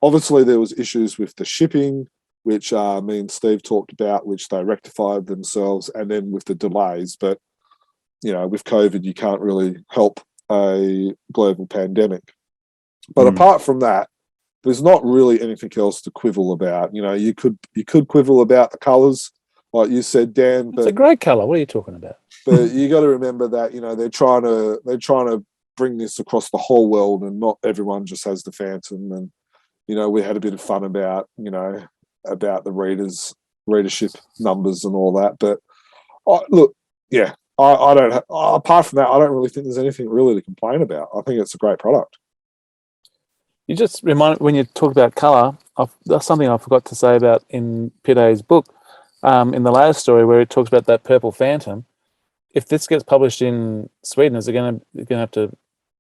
Obviously, there was issues with the shipping, which me and Steve talked about, which they rectified themselves, and then with the delays. But, with COVID, you can't really help a global pandemic. But apart from that, there's not really anything else to quibble about. You could quibble about the colours, like you said, Dan. It's a great colour. What are you talking about? But you got to remember that they're trying to bring this across the whole world, and not everyone just has the Phantom. And we had a bit of fun about about the readership numbers and all that. But I don't. Apart from that, I don't really think there's anything really to complain about. I think it's a great product. You just remind when you talk about colour. That's something I forgot to say about in Pidde's book, in the latest story where it talks about that purple Phantom. If this gets published in Sweden, is it going to have to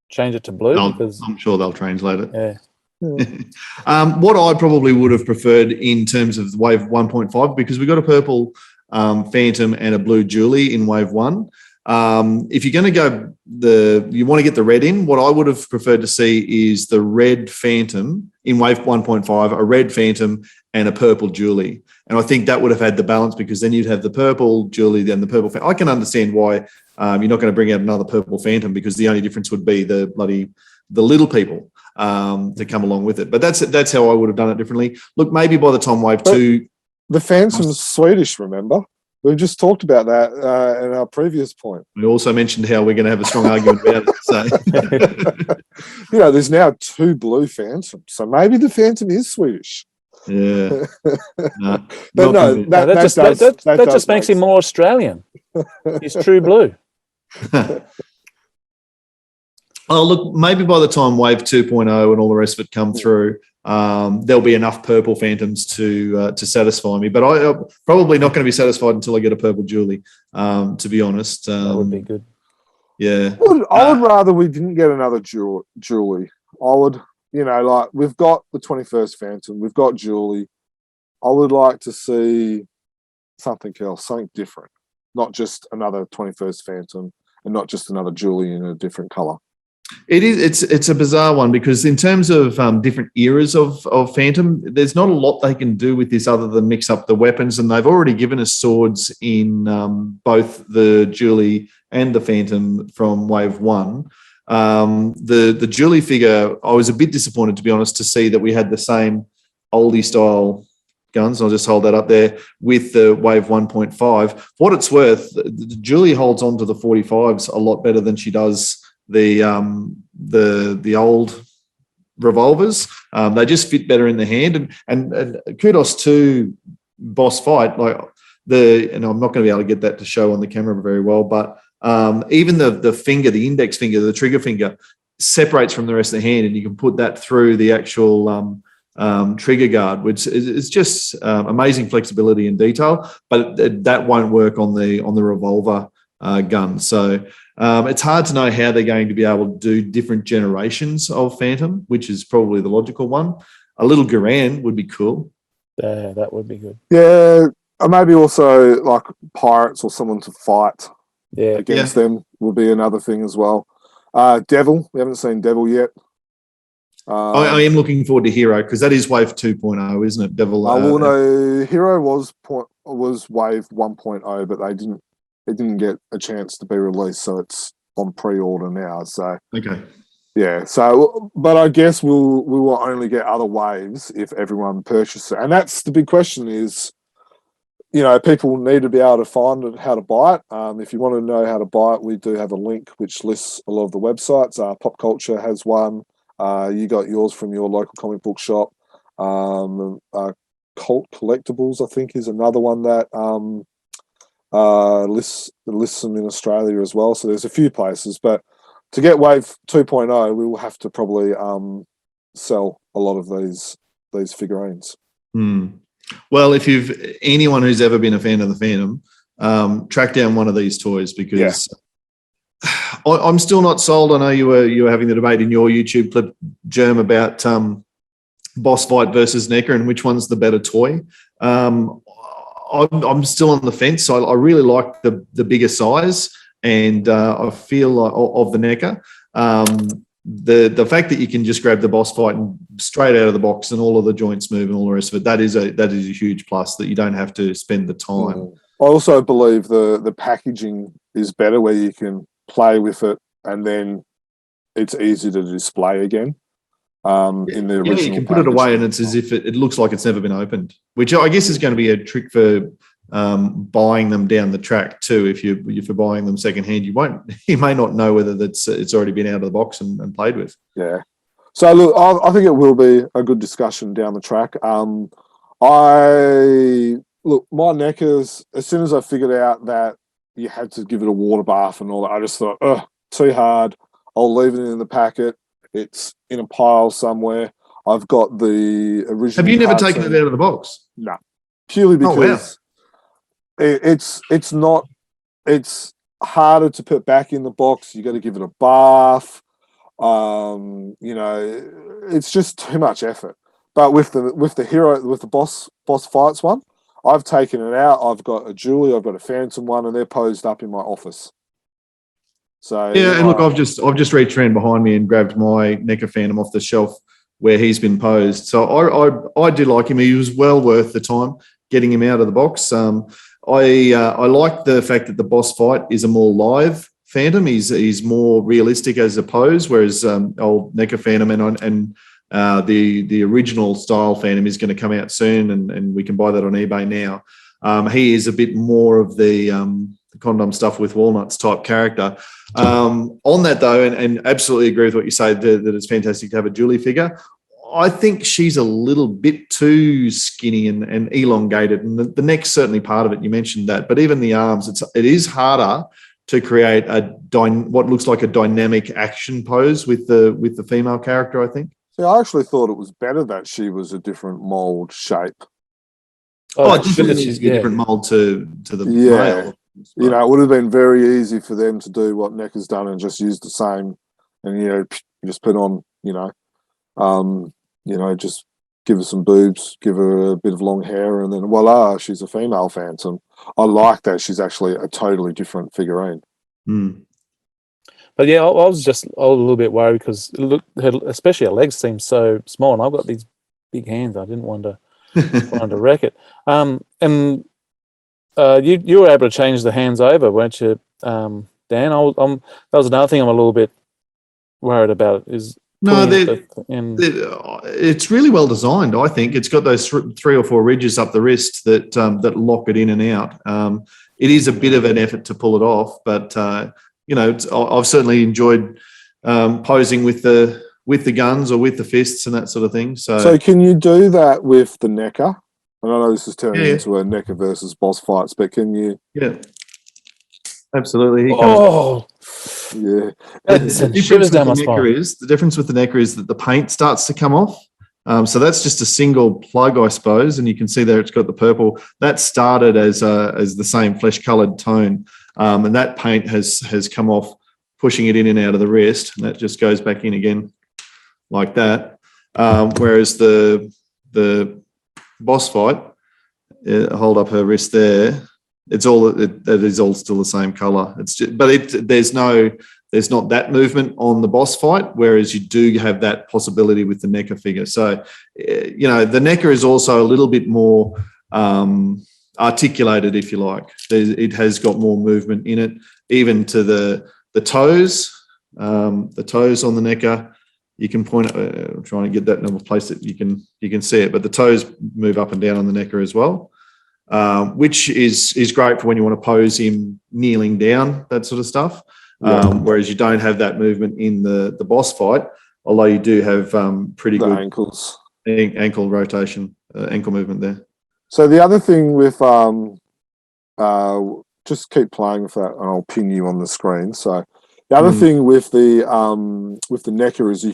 change it to blue? I'm sure they'll translate it. Yeah. What I probably would have preferred in terms of Wave 1.5, because we got a purple Phantom and a blue Julie in Wave 1. If you're going to you want to get the red in, what I would have preferred to see is the red Phantom in Wave 1.5, a red Phantom and a purple Julie. And I think that would have had the balance, because then you'd have the purple Julie, then the purple Phantom. I can understand why you're not going to bring out another purple Phantom, because the only difference would be the little people to come along with it. But that's how I would have done it differently. Look, maybe by the time Wave 2... The Phantom's Swedish, remember? We've just talked about that in our previous point. We also mentioned how we're going to have a strong argument about it. So, there's now 2 blue Phantoms, so maybe the Phantom is Swedish. Yeah, but no, that just makes him more Australian. He's true blue. Oh, look, maybe by the time Wave 2.0 and all the rest of it come through, there'll be enough purple Phantoms to satisfy me. But I'm probably not going to be satisfied until I get a purple Julie, to be honest. That would be good. Yeah. I would rather we didn't get another Julie. I would, we've got the 21st Phantom, we've got Julie. I would like to see something else, something different, not just another 21st Phantom and not just another Julie in a different colour. It is. It's a bizarre one, because in terms of different eras of Phantom, there's not a lot they can do with this other than mix up the weapons, and they've already given us swords in both the Julie and the Phantom from Wave 1. The Julie figure, I was a bit disappointed, to be honest, to see that we had the same oldie style guns. I'll just hold that up there with the Wave 1.5. For what it's worth, the Julie holds on to the 45s a lot better than she does the old revolvers. They just fit better in the hand, and kudos to Boss Fight. And I'm not going to be able to get that to show on the camera very well, but even the finger, the index finger, the trigger finger, separates from the rest of the hand, and you can put that through the actual trigger guard, which is just amazing flexibility and detail. But that won't work on the revolver gun. So it's hard to know how they're going to be able to do different generations of Phantom, which is probably the logical one. A little Garand would be cool. Yeah, that would be good. Yeah, maybe also like pirates or someone to fight against them would be another thing as well. Devil, we haven't seen Devil yet. I am looking forward to Hero because that is Wave 2.0, isn't it? Devil. No, Hero was Wave 1.0, but it didn't get a chance to be released, so it's on pre-order now. So Okay. yeah. So, but I guess we will only get other waves if everyone purchases it, and that's the big question: is people need to be able to find it, how to buy it. If you want to know how to buy it, we do have a link which lists a lot of the websites. Pop Culture has one. You got yours from your local comic book shop. Cult Collectibles, I think, is another one that lists them in Australia as well. So there's a few places, but to get Wave 2.0, we will have to probably sell a lot of these figurines. Well, if anyone who's ever been a fan of the Phantom, track down one of these toys because. Yeah. I'm still not sold. I know you were having the debate in your YouTube clip, Germ, about boss fight versus NECA and which one's the better toy. I'm still on the fence. I really like the bigger size, and I feel like of the NECA. The fact that you can just grab the boss fight and straight out of the box and all of the joints move and all the rest of it, that is a huge plus that you don't have to spend the time. I also believe the packaging is better, where you can play with it and then it's easy to display again. In the original, you can put it away and it's as if it looks like it's never been opened, which I guess is going to be a trick for buying them down the track too. If you're buying them secondhand, you may not know whether it's already been out of the box and played with. Yeah. So look, I think it will be a good discussion down the track. My NECAs, as soon as I figured out that you had to give it a water bath and all that, I just thought, too hard. I'll leave it in the packet. It's in a pile somewhere. I've got the original. Have you never taken it out of the box? No, purely because it's harder to put back in the box. You got to give it a bath. It's just too much effort. But with the boss fights one, I've taken it out. I've got a Julie, I've got a Phantom one, and they're posed up in my office. So yeah, and look, I've just reached around behind me and grabbed my NECA Phantom off the shelf where he's been posed. So I did like him. He was well worth the time getting him out of the box. I like the fact that the boss fight is a more live Phantom. He's more realistic as a pose, whereas old NECA Phantom and the original style Phantom is going to come out soon, and we can buy that on eBay now. He is a bit more of the condom stuff with walnuts type character. On that though, and absolutely agree with what you say that it's fantastic to have a Julie figure. I think she's a little bit too skinny and elongated, and the neck's certainly part of it. You mentioned that, but even the arms, it is harder to create what looks like a dynamic action pose with the female character, I think. See, I actually thought it was better that she was a different mold shape. She's a different mold to the male. It would have been very easy for them to do what NECA's done and just use the same, and just put on, just give her some boobs, give her a bit of long hair, and then voila, she's a female Phantom. I like that she's actually a totally different figurine. But yeah, I was just a little bit worried because especially her legs seem so small, and I've got these big hands. I didn't want to wreck it. You were able to change the hands over, weren't you, Dan? That was another thing I'm a little bit worried about. It's really well designed. I think it's got those 3 or 4 ridges up the wrist that lock it in and out. It is a bit of an effort to pull it off, but I've certainly enjoyed posing with the guns or with the fists and that sort of thing. So can you do that with the NECA? And I know this is turning into a NECA versus boss fights, but can you? Yeah, absolutely. Yeah. The difference with the NECA is that the paint starts to come off. So that's just a single plug, I suppose, and you can see there it's got the purple. That started as the same flesh-coloured tone, and that paint has come off, pushing it in and out of the wrist, and that just goes back in again like that. Whereas the boss fight, hold up her wrist there. It is all still the same colour. There's no there's not that movement on the boss fight, whereas you do have that possibility with the NECA figure. So, the NECA is also a little bit more articulated, if you like. It has got more movement in it, even to the toes. The toes on the NECA, you can point. I'm trying to get that in a place that you can see it, but the toes move up and down on the NECA as well, which is great for when you want to pose him kneeling down, that sort of stuff. Whereas you don't have that movement in the boss fight, although you do have pretty good ankles, ankle rotation, ankle movement there. So the other thing with just keep playing with that, and I'll ping you on the screen. So the other thing with the NECA is you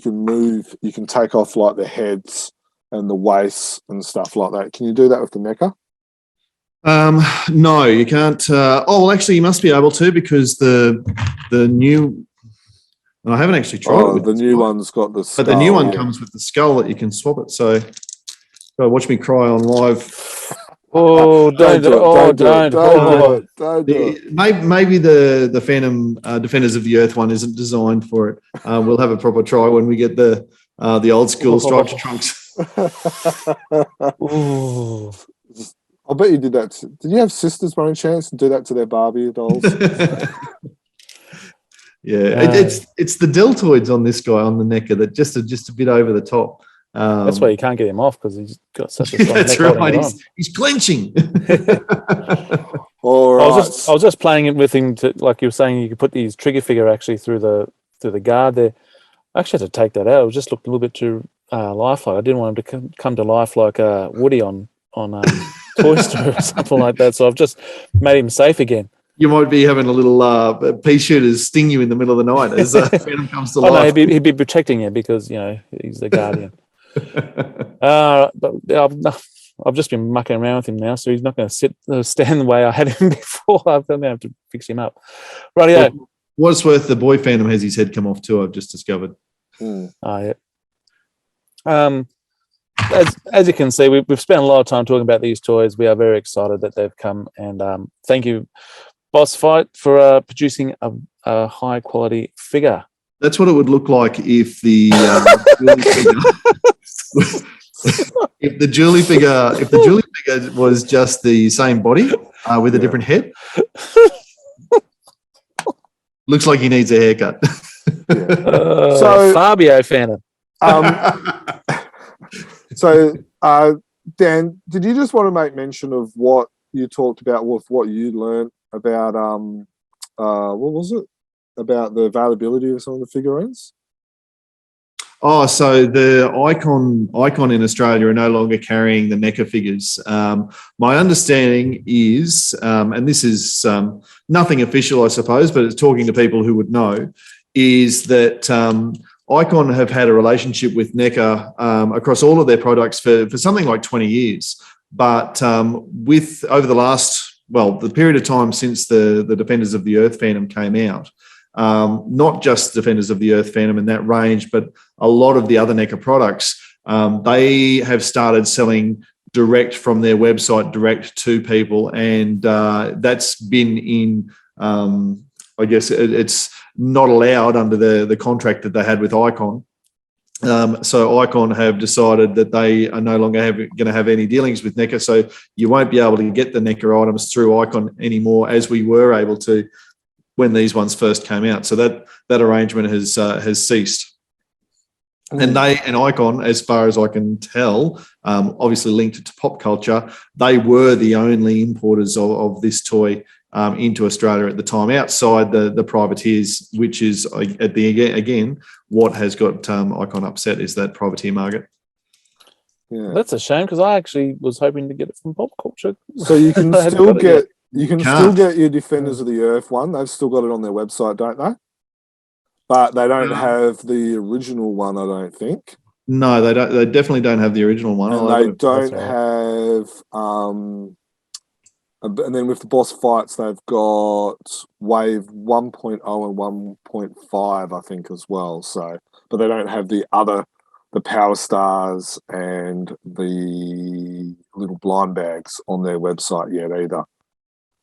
can take off like the heads and the waists and stuff like that. Can you do that with the NECA? No, you can't. Actually, you must be able to, because the new. And I haven't actually tried it. With the new one's got the skull. But the new one comes with the skull that you can swap it. So, watch me cry on live. Oh, don't do it. Maybe the Phantom Defenders of the Earth one isn't designed for it. We'll have a proper try when we get the old school striped trunks. Ooh. I bet you did that. Did you have sisters by any chance and do that to their Barbie dolls? It's the deltoids on this guy on the NECA that just a bit over the top. That's why you can't get him off, because he's got such a strong that's neck right. He's clenching. All right. I was just playing it with him to, like you were saying, you could put his trigger figure actually through the guard there. I actually had to take that out. It just looked a little bit too lifelike. I didn't want him to come to life like Woody on Toy Story or something like that. So I've just made him safe again. You might be having a little pea shooters sting you in the middle of the night as Phantom comes to life. No, he'd be protecting you because he's the guardian. But I've just been mucking around with him now, so he's not going to stand the way I had him before. I'm going to have to fix him up. Rightio. Well, what's worth, the boy Phantom has his head come off too, I've just discovered. Oh, yeah. As you can see, we've spent a lot of time talking about these toys. We are very excited that they've come, and thank you, Boss Fight, for producing a high quality figure. That's what it would look like if the if the Julie figure was just the same body with a different head. Looks like he needs a haircut. So Fabio Phantom. So, Dan, did you just want to make mention of what you talked about with what you learned about what was it? About the availability of some of the figurines? Oh, so the Icon in Australia are no longer carrying the NECA figures. My understanding is, and this is nothing official, I suppose, but it's talking to people who would know, is that Icon have had a relationship with NECA across all of their products for something like 20 years. But with over the period of time since the Defenders of the Earth Phantom came out, not just Defenders of the Earth Phantom in that range, but a lot of the other NECA products, they have started selling direct from their website, direct to people. And that's been in, I guess it's not allowed under the contract that they had with Icon. So Icon have decided that they are no longer going to have any dealings with NECA. So you won't be able to get the NECA items through Icon anymore, as we were able to when these ones first came out. So that arrangement has ceased. And Icon, as far as I can tell, obviously linked to pop culture, they were the only importers of this toy into Australia at the time, outside the privateers, which is again what has got Icon upset, is that privateer market. Yeah, that's a shame, because I actually was hoping to get it from pop culture. So you can still get your Defenders of the Earth one. They've still got it on their website, don't they? But they don't have the original one, I don't think. No, they don't. They definitely don't have the original one. And they don't have. And then with the boss fights, they've got Wave 1.0 and 1.5, I think, as well. So, but they don't have the Power Stars and the little blind bags on their website yet either.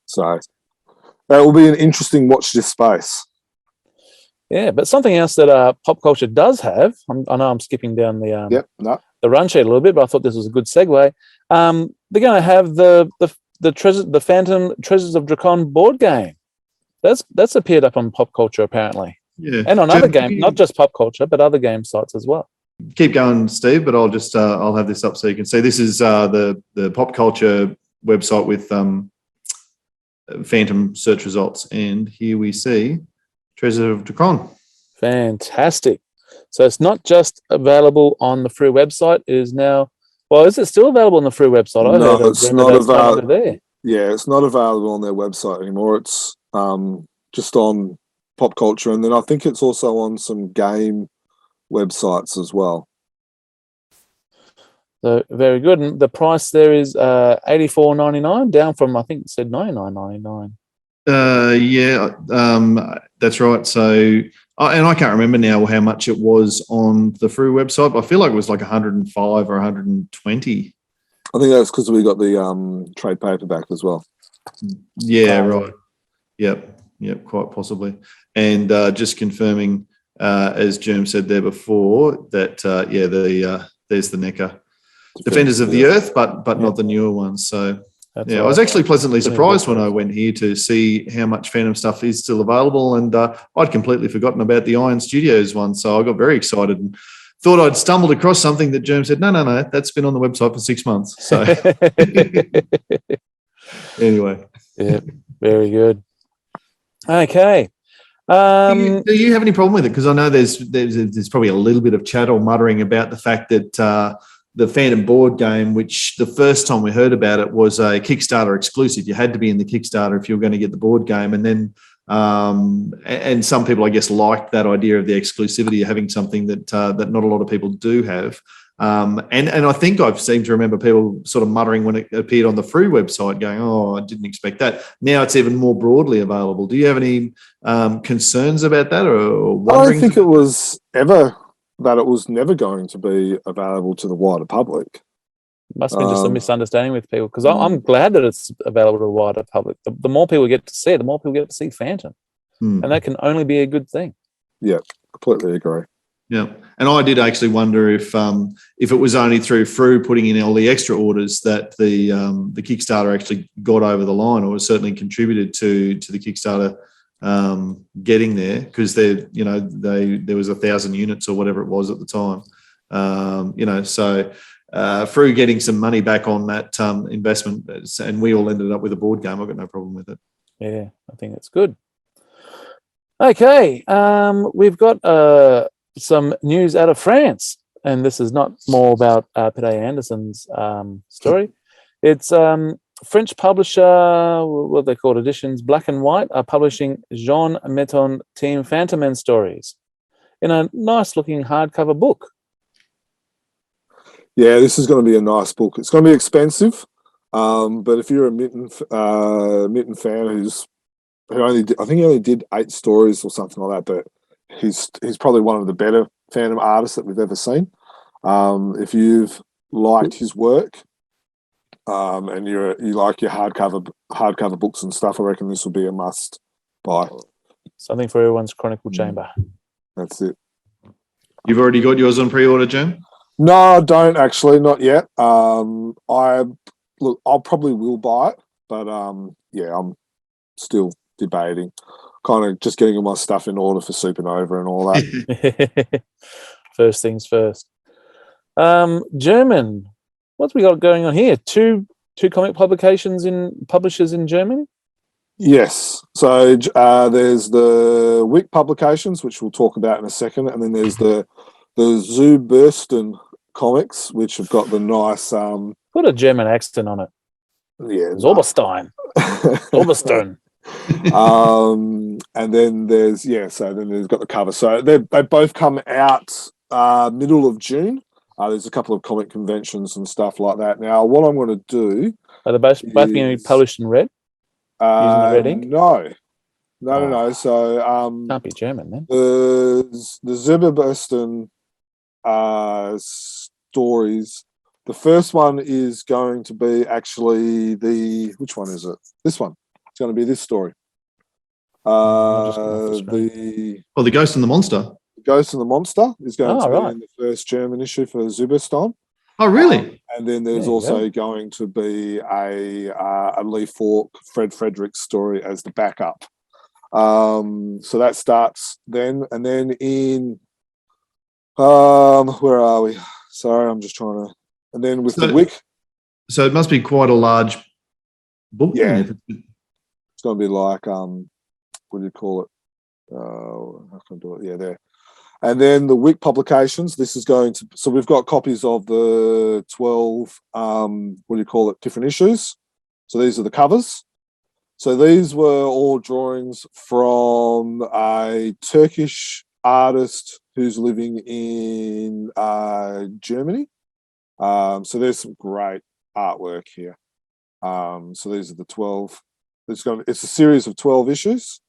So that will be an interesting watch this space. Yeah, but something else that pop culture does have. I know I'm skipping down the the run sheet a little bit, but I thought this was a good segue. They're going to have the Phantom Treasures of Drakon board game. That's appeared up on pop culture apparently, and on other game, not just pop culture, but other game sites as well. Keep going, Steve, but I'll just I'll have this up so you can see. This is the pop culture website with Phantom search results, and here we see Treasure of Drakon. Fantastic. So it's not just available on the Frew website. It is now. Well, is it still available on the Frew website? No, it's not available there. Yeah, it's not available on their website anymore. It's just on pop culture, and then I think it's also on some game websites as well. So very good. And the price there is $84.99, down from I think it said $99.99. That's right. So, and I can't remember now how much it was on the Frew website, but I feel like it was like 105 or 120. I think that's because we got the trade paperback as well. Yeah, right. Yep, quite possibly. And just confirming, as Germ said there before, that there's the NECA Defenders of the Earth, but not the newer ones. So. That's right. I was actually pleasantly surprised when I went here to see how much Phantom stuff is still available, and I'd completely forgotten about the Iron Studios one, so I got very excited and thought I'd stumbled across something that Germ said, no, that's been on the website for 6 months. So anyway. Yeah, very good. Okay. Do you have any problem with it? Because I know there's probably a little bit of chat or muttering about the fact that the Phantom board game, which the first time we heard about it was a Kickstarter exclusive. You had to be in the Kickstarter if you were going to get the board game. And then, and some people, I guess, liked that idea of the exclusivity of having something that not a lot of people do have. And I think I've seemed to remember people sort of muttering when it appeared on the Frew website going, oh, I didn't expect that. Now it's even more broadly available. Do you have any concerns about that or wondering? I don't think it was ever that it was never going to be available to the wider public. Must have been just a misunderstanding with people, because I'm glad that it's available to the wider public. The more people get to see it, the more people get to see Phantom. And that can only be a good thing. Yeah, completely agree. Yeah, and I did actually wonder if it was only through Frew putting in all the extra orders that the Kickstarter actually got over the line, or certainly contributed to the Kickstarter getting there, because there was 1,000 units or whatever it was at the time. So Frew getting some money back on that investment, and we all ended up with a board game. I've got no problem with it. Yeah, I think it's good. Okay, we've got some news out of France, and this is not more about Pidde Andersson's story. It's French publisher, what they call Editions Black and White, are publishing Jean Metton Team Fantomen stories in a nice-looking hardcover book. Yeah, this is going to be a nice book. It's going to be expensive, but if you're a Mitten fan I think he only did 8 stories or something like that, but he's probably one of the better Phantom artists that we've ever seen. If you've liked his work, and you like your hardcover books and stuff, I reckon this will be a must buy. Something for everyone's Chronicle Chamber. That's it. You've already got yours on pre-order, Jim? No, I don't actually, not yet. I'll probably will buy it, but I'm still debating. Kind of just getting all my stuff in order for Supernova and all that. First things first. German. What's we got going on here? Two comic publishers in Germany? Yes. So there's the Wick Publications, which we'll talk about in a second, and then there's the Zubersten comics, which have got the nice put a German accent on it. Yeah. Zauberstein. Zauberstein. And then there's got the cover. So they both come out middle of June. There's a couple of comic conventions and stuff like that. Now, what I'm going to do... Are they both being published in red? Using the red ink? No. So... can't be German, then. The Zuberbesten stories. The first one is going to be actually which one is it? This one. It's going to be this story. I'll just come off the screen. The Ghost and the Monster. Ghost and the Monster is going to be right. in the first German issue for Zuberston. Oh, really? And then there's There you also going to be a Lee Falk, Fred Fredericks story as the backup. So that starts then, and then in where are we? Sorry, I'm just trying to. And then with the Wick. So it must be quite a large book. Yeah, then, it's going to be like what do you call it? How can I do it? Yeah, there. And then the Wick publications. This is going to. So we've got copies of the 12. Different issues. So these are the covers. So these were all drawings from a Turkish artist who's living in Germany. So there's some great artwork here. So these are the 12. It's a series of 12 issues.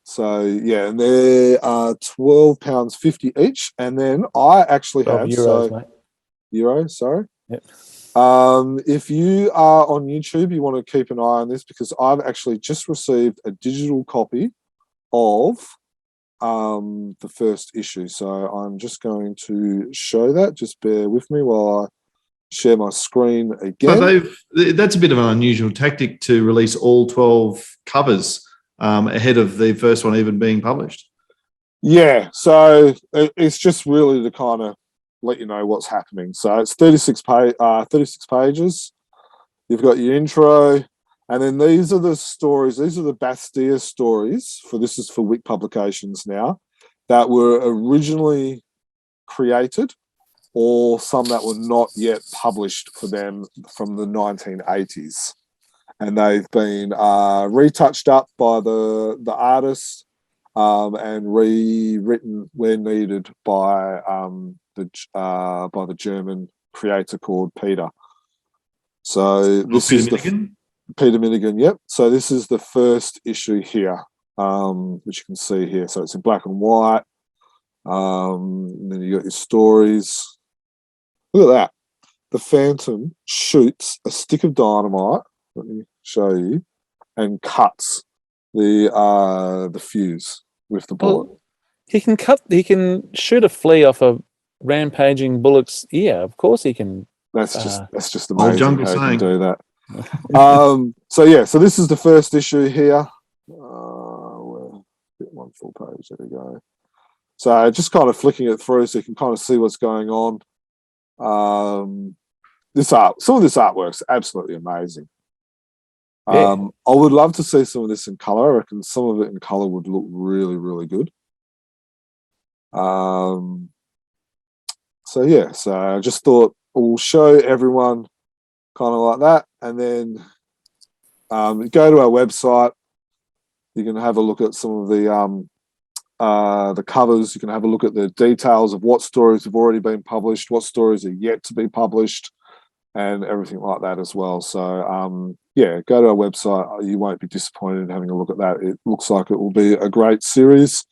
So yeah, and they are £12.50 each. And then I actually have euros, mate. Euros, sorry. Yep. If you are on YouTube, you want to keep an eye on this because I've actually just received a digital copy of the first issue. So I'm just going to show that. Just bear with me while I share my screen again. So that's a bit of an unusual tactic to release all 12 covers ahead of the first one even being published. Yeah, so it's just really to kind of let you know what's happening. So it's 36 pages. You've got your intro, and then these are the stories. These are the Bastille stories. This is for Wick Publications now, that were originally created, or some that were not yet published for them from the 1980s, and they've been retouched up by the artists and rewritten where needed by the German creator called Pidde. So this is Peter Minigan. Yep. So this is the first issue here, which you can see here. So it's in black and white. And then you got your stories. Look at that. The Phantom shoots a stick of dynamite. Let me show you, and cuts the fuse with the bullet. Well, he can shoot a flea off a rampaging bullock's ear. Of course he can. That's just amazing jungle how you saying. can do that. So this is the first issue here. Get one full page. There we go. So just kind of flicking it through so you can kind of see what's going on. Some of this artwork's absolutely amazing. Yeah. I would love to see some of this in color. I reckon some of it in color would look really, really good. So I just thought we'll show everyone kind of like that, and then go to our website. You can have a look at some of the covers. You can have a look at the details of what stories have already been published, what stories are yet to be published, and everything like that as well. So go to our website. You won't be disappointed in having a look at that. It looks like it will be a great series.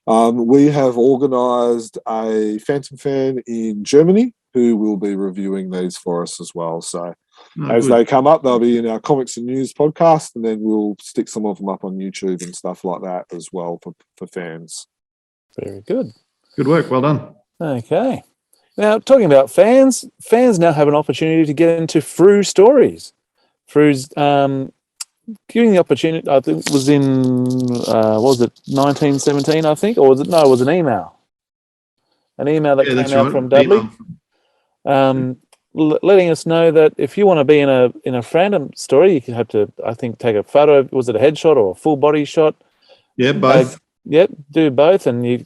We have organised a Phantom fan in Germany who will be reviewing these for us as well. So as they come up, they'll be in our Comics and News podcast, and then we'll stick some of them up on YouTube and stuff like that as well for fans. Very good. Good work. Well done. Okay. Now, talking about fans now have an opportunity to get into Frew stories. Frew's giving the opportunity, I think it was in, what was it, 1917, I think? Or was it, no, it was an email. An email that came out from Dudley. Letting us know that if you want to be in a Fandom story, you have to, I think, take a photo. Was it a headshot or a full body shot? Yeah, both. Yep, do both, and you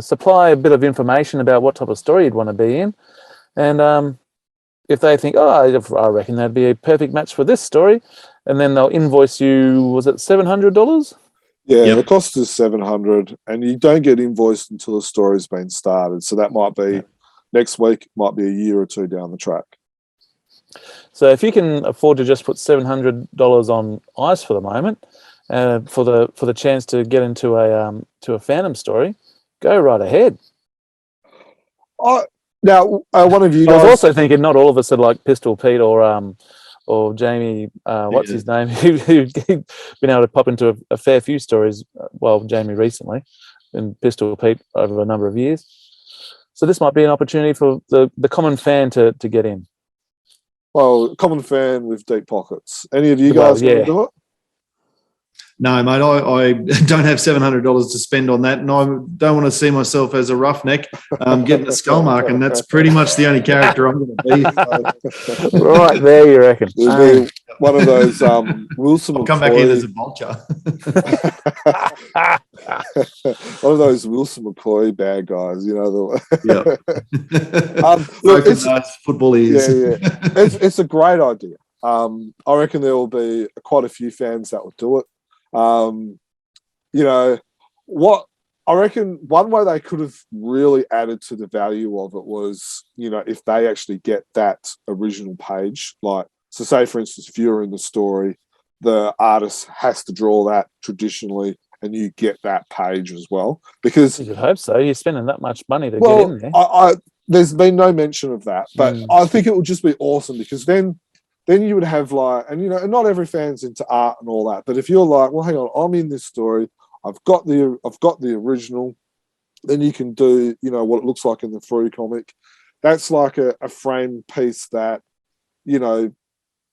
supply a bit of information about what type of story you'd want to be in. And if they think, I reckon that'd be a perfect match for this story, and then they'll invoice you, was it $700? Yeah, the cost is $700, and you don't get invoiced until the story's been started. So that might be next week, might be a year or two down the track. So if you can afford to just put $700 on ice for the moment, for the chance to get into a Phantom story, go right ahead. Now, one of you guys. I was also thinking not all of us are like Pistol Pete or or Jamie, what's his name, who've been able to pop into a fair few stories, Jamie recently, and Pistol Pete over a number of years. So this might be an opportunity for the common fan to get in. Well, common fan with deep pockets. Any of you guys want to do it? No, mate, I don't have $700 to spend on that, and I don't want to see myself as a roughneck getting a skull mark, and that's pretty much the only character I'm going to be. Right there, you reckon? It'll be one of those Wilson. I'll come back in as a vulture. One of those Wilson McCoy bad guys, you know. Look, it's football ears. Yeah. It's a great idea. I reckon there will be quite a few fans that will do it. What I reckon one way they could have really added to the value of it was, if they actually get that original page, like, so say for instance, if you're in the story, the artist has to draw that traditionally and you get that page as well, because you hope so. You're spending that much money to get in there. There's been no mention of that, but I think it would just be awesome, because then you would have and not every fan's into art and all that. But if you're like, well, hang on, I'm in this story, I've got the original, then you can do, what it looks like in the Frew comic. That's like a frame piece that,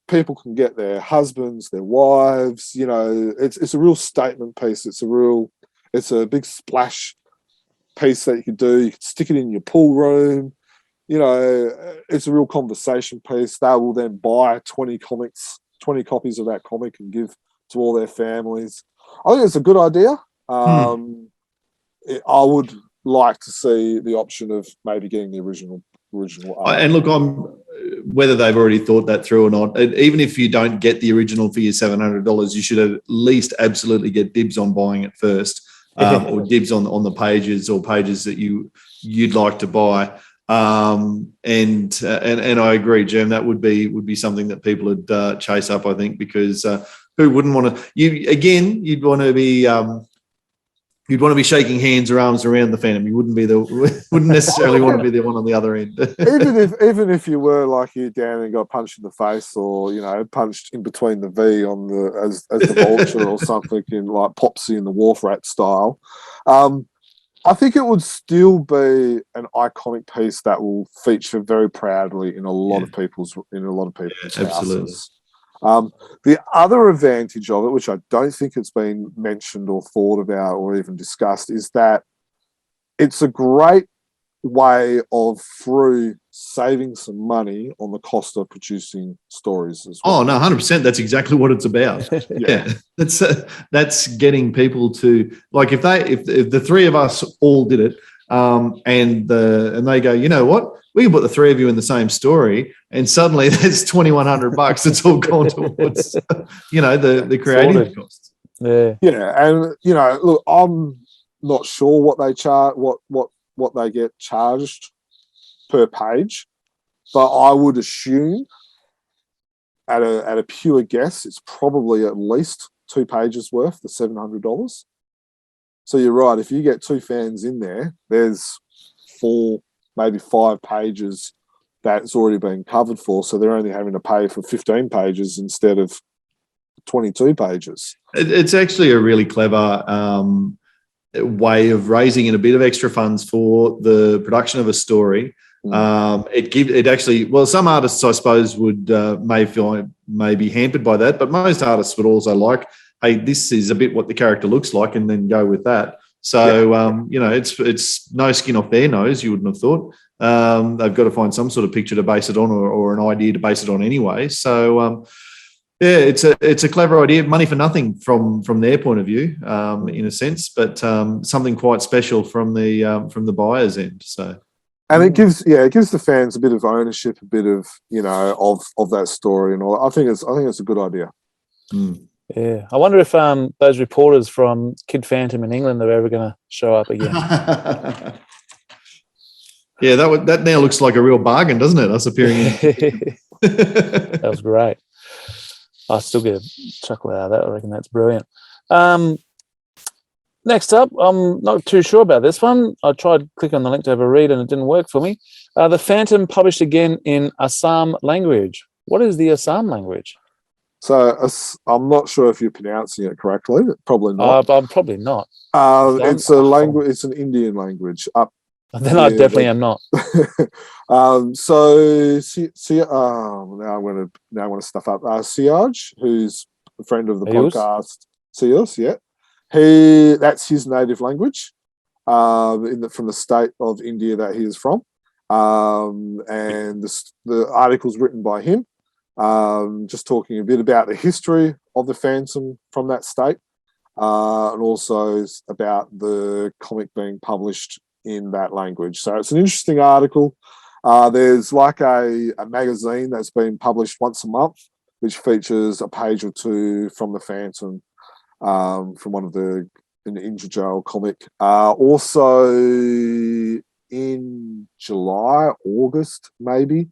people can get their husbands, their wives. It's a real statement piece. It's a big splash piece that you can do. You can stick it in your pool room. It's a real conversation piece. They will then buy 20 copies of that comic and give to all their families. I think it's a good idea. I would like to see the option of maybe getting the original art. And look, whether they've already thought that through or not, even if you don't get the original for your $700, you should at least absolutely get dibs on buying it first, or dibs on the pages or pages that you'd like to buy. And I agree, Jim, that would be something that people would chase up, I think, because who wouldn't want to? You'd want to be shaking hands or arms around the Phantom. You wouldn't necessarily want to be the one on the other end. even if you were like you, Dan, and got punched in the face, or punched in between the V on as the vulture or something, in like Popsy in the Wharf Rat style. I think it would still be an iconic piece that will feature very proudly in a lot of people's houses. Absolutely. The other advantage of it, which I don't think it's been mentioned or thought about or even discussed, is that it's a great way of Frew saving some money on the cost of producing stories as well. Oh no, 100%. That's exactly what it's about. Yeah, that's getting people to, like, if the three of us all did it, and they go, you know what, we can put the three of you in the same story, and suddenly there's $2,100 that's all gone towards the creative costs. And look, I'm not sure what they charge, what they get charged per page, but I would assume at a pure guess, it's probably at least 2 pages worth, the $700. So you're right. If you get 2 fans in there, there's 4, maybe 5 pages that's already been covered for. So they're only having to pay for 15 pages instead of 22 pages. It's actually a really clever way of raising in a bit of extra funds for the production of a story. It actually, well, some artists, I suppose, would may be hampered by that, but most artists would also like, hey, this is a bit what the character looks like, and then go with that. So, it's no skin off their nose, you wouldn't have thought. They've got to find some sort of picture to base it on, or an idea to base it on anyway. So, it's a clever idea, money for nothing from their point of view, in a sense, but something quite special from the buyer's end. So, and it gives the fans a bit of ownership, a bit of of that story and all. I think it's a good idea. Yeah, I wonder if those reporters from Kid Phantom in England are ever going to show up again. Yeah, that now looks like a real bargain, doesn't it? Us appearing in. That was great. I still get a chuckle out of that. I reckon that's brilliant. Next up, I'm not too sure about this one. I tried clicking on the link to have a read and it didn't work for me. The Phantom published again in Assam language. what is the Assam language? So I'm not sure if you're pronouncing it correctly. Probably not. I'm probably not. It's a language. It's an Indian language. Then I definitely am not. Now I'm going to stuff up. Siaj, who's a friend of the Heloise? podcast, Siaj, yeah, that's his native language, from the state of India that he is from, and the article's written by him, just talking a bit about the history of the Phantom from that state, and also about the comic being published in that language. So it's an interesting article. There's like a magazine that's been published once a month, which features a page or two from the Phantom, from one of an Indrajal comic. Also in July, August, maybe,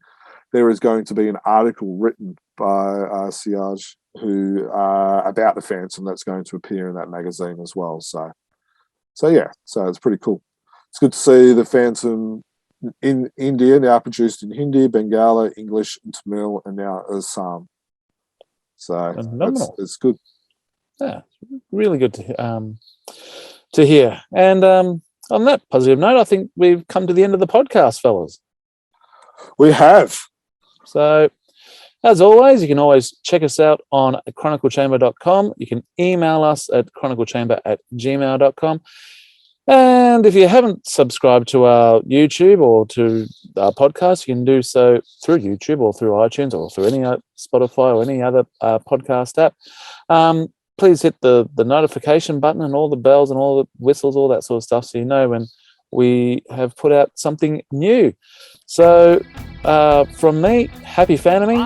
there is going to be an article written by Siaj about the Phantom that's going to appear in that magazine as well. So it's pretty cool. It's good to see the Phantom in India now produced in Hindi, Bengali, English, and Tamil, and now Assam. So it's good. Yeah, really good to hear. And on that positive note, I think we've come to the end of the podcast, fellas. We have. So, as always, you can always check us out on chroniclechamber.com. You can email us at chroniclechamber@gmail.com. And if you haven't subscribed to our YouTube or to our podcast, you can do so through YouTube or through iTunes or through any Spotify or any other podcast app. Please hit the notification button and all the bells and all the whistles, all that sort of stuff, so you know when we have put out something new. So from me, happy Fantoming,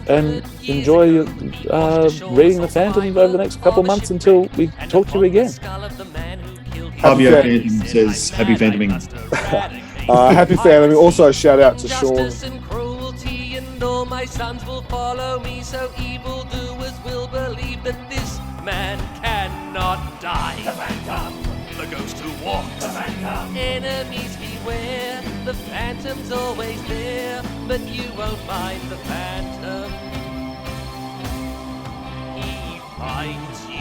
and enjoy reading the Phantom over the next couple of months until we talk to you again. Fabio Phantom says happy Phantoming. Happy Fantoming. Also a shout out to Sean. Justice and cruelty and all my sons will follow me, so evildoers will believe that this man cannot die. The Phantom, the ghost who walks. The Phantom, enemies beware. The Phantom's always there, but you won't find the Phantom. He finds you.